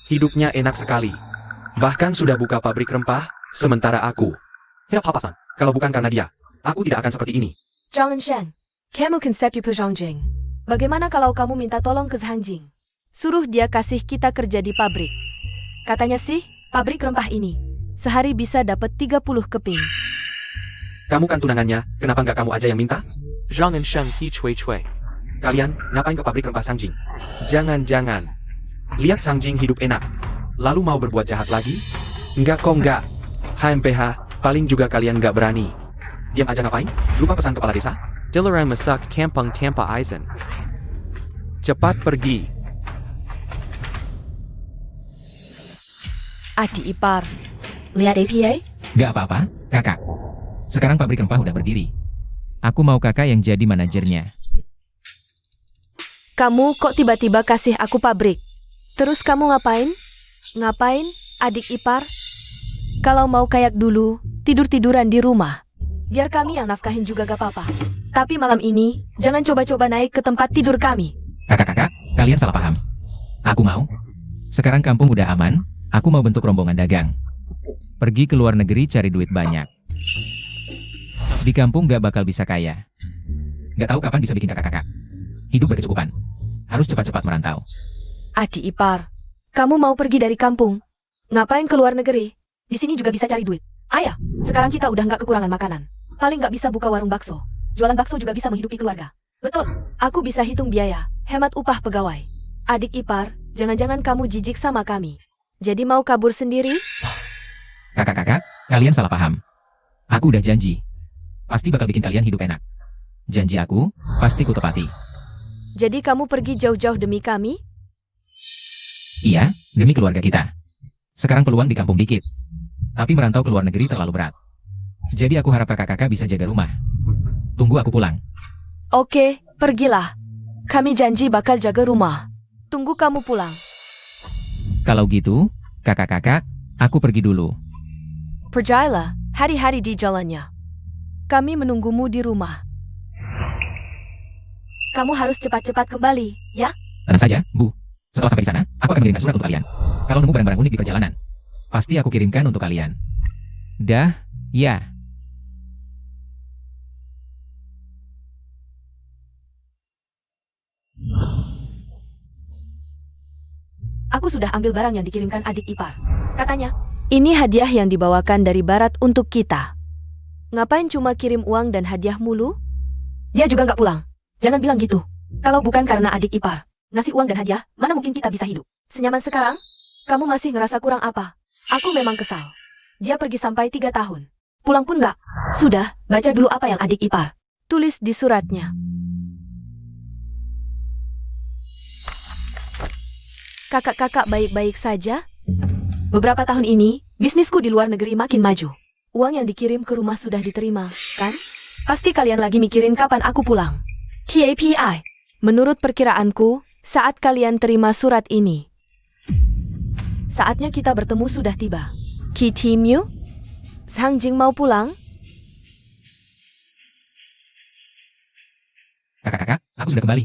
Hidupnya enak sekali. Bahkan sudah buka pabrik rempah, sementara aku. Ya papasan, kalau bukan karena dia, aku tidak akan seperti ini. Zhang Shen, kamu konsep Yu Zhang Jing. Bagaimana kalau kamu minta tolong ke Zhang Jing? Suruh dia kasih kita kerja di pabrik. Katanya sih, pabrik rempah ini sehari bisa dapat 30 keping. Kamu kan tunangannya, kenapa nggak kamu aja yang minta? Zhang and Shen Hi Cui Cui. Kalian, ngapain ke pabrik rempah Sang Jing? Jangan-jangan. Lihat Sang Jing hidup enak. Lalu mau berbuat jahat lagi? Enggak kok enggak. HMPH, paling juga kalian nggak berani. Diam aja ngapain? Lupa pesan kepala desa? Dilarang masak kampung tanpa izin. Cepat pergi. Adik ipar. Lihat APA? Gak apa-apa, kakak. Sekarang pabrik rempah udah berdiri. Aku mau kakak yang jadi manajernya. Kamu kok tiba-tiba kasih aku pabrik? Terus kamu ngapain? Ngapain, adik ipar? Kalau mau kayak dulu, tidur-tiduran di rumah. Biar kami yang nafkahin juga gak apa-apa. Tapi malam ini, jangan coba-coba naik ke tempat tidur kami. Kakak-kakak, kalian salah paham. Aku mau. Sekarang kampung udah aman, aku mau bentuk rombongan dagang. Pergi ke luar negeri cari duit banyak. Di kampung gak bakal bisa kaya. Gak tahu kapan bisa bikin kakak-kakak. Hidup berkecukupan. Harus cepat-cepat merantau. Adik ipar, kamu mau pergi dari kampung? Ngapain ke luar negeri? Di sini juga bisa cari duit. Ayah, sekarang kita udah nggak kekurangan makanan. Paling nggak bisa buka warung bakso. Jualan bakso juga bisa menghidupi keluarga. Betul. Aku bisa hitung biaya, hemat upah pegawai. Adik ipar, jangan-jangan kamu jijik sama kami. Jadi mau kabur sendiri? Kakak-kakak, kalian salah paham. Aku udah janji. Pasti bakal bikin kalian hidup enak. Janji aku, pasti ku tepati. Jadi kamu pergi jauh-jauh demi kami? Iya, demi keluarga kita. Sekarang peluang di kampung dikit. Tapi merantau ke luar negeri terlalu berat. Jadi aku harap kakak-kakak bisa jaga rumah. Tunggu aku pulang. Oke, pergilah. Kami janji bakal jaga rumah. Tunggu kamu pulang. Kalau gitu, kakak-kakak, aku pergi dulu. Pergilah, hari-hari di jalannya. Kami menunggumu di rumah. Kamu harus cepat-cepat kembali, ya? Tenang saja, Bu. Setelah sampai di sana, aku akan mengirimkan surat untuk kalian. Kalau nemu barang-barang unik di perjalanan, pasti aku kirimkan untuk kalian. Dah, ya. Aku sudah ambil barang yang dikirimkan adik ipar. Katanya, Ini hadiah yang dibawakan dari barat untuk kita. Ngapain cuma kirim uang dan hadiah mulu? dia juga nggak pulang. Jangan bilang gitu. Kalau bukan karena adik ipar ngasih uang dan hadiah, mana mungkin kita bisa hidup senyaman sekarang? Kamu masih ngerasa kurang apa? Aku memang kesal. Dia pergi sampai 3 tahun. Pulang pun nggak. Sudah, baca dulu apa yang adik ipar Tulis di suratnya. Kakak-kakak baik-baik saja? Beberapa tahun ini, bisnisku di luar negeri makin maju. Uang yang dikirim ke rumah sudah diterima, kan? Pasti kalian lagi mikirin kapan aku pulang. TAPI. Menurut perkiraanku, saat kalian terima surat ini, saatnya kita bertemu sudah tiba. Kitimyu? Sang Jing mau pulang? Kakak-kakak, aku sudah kembali.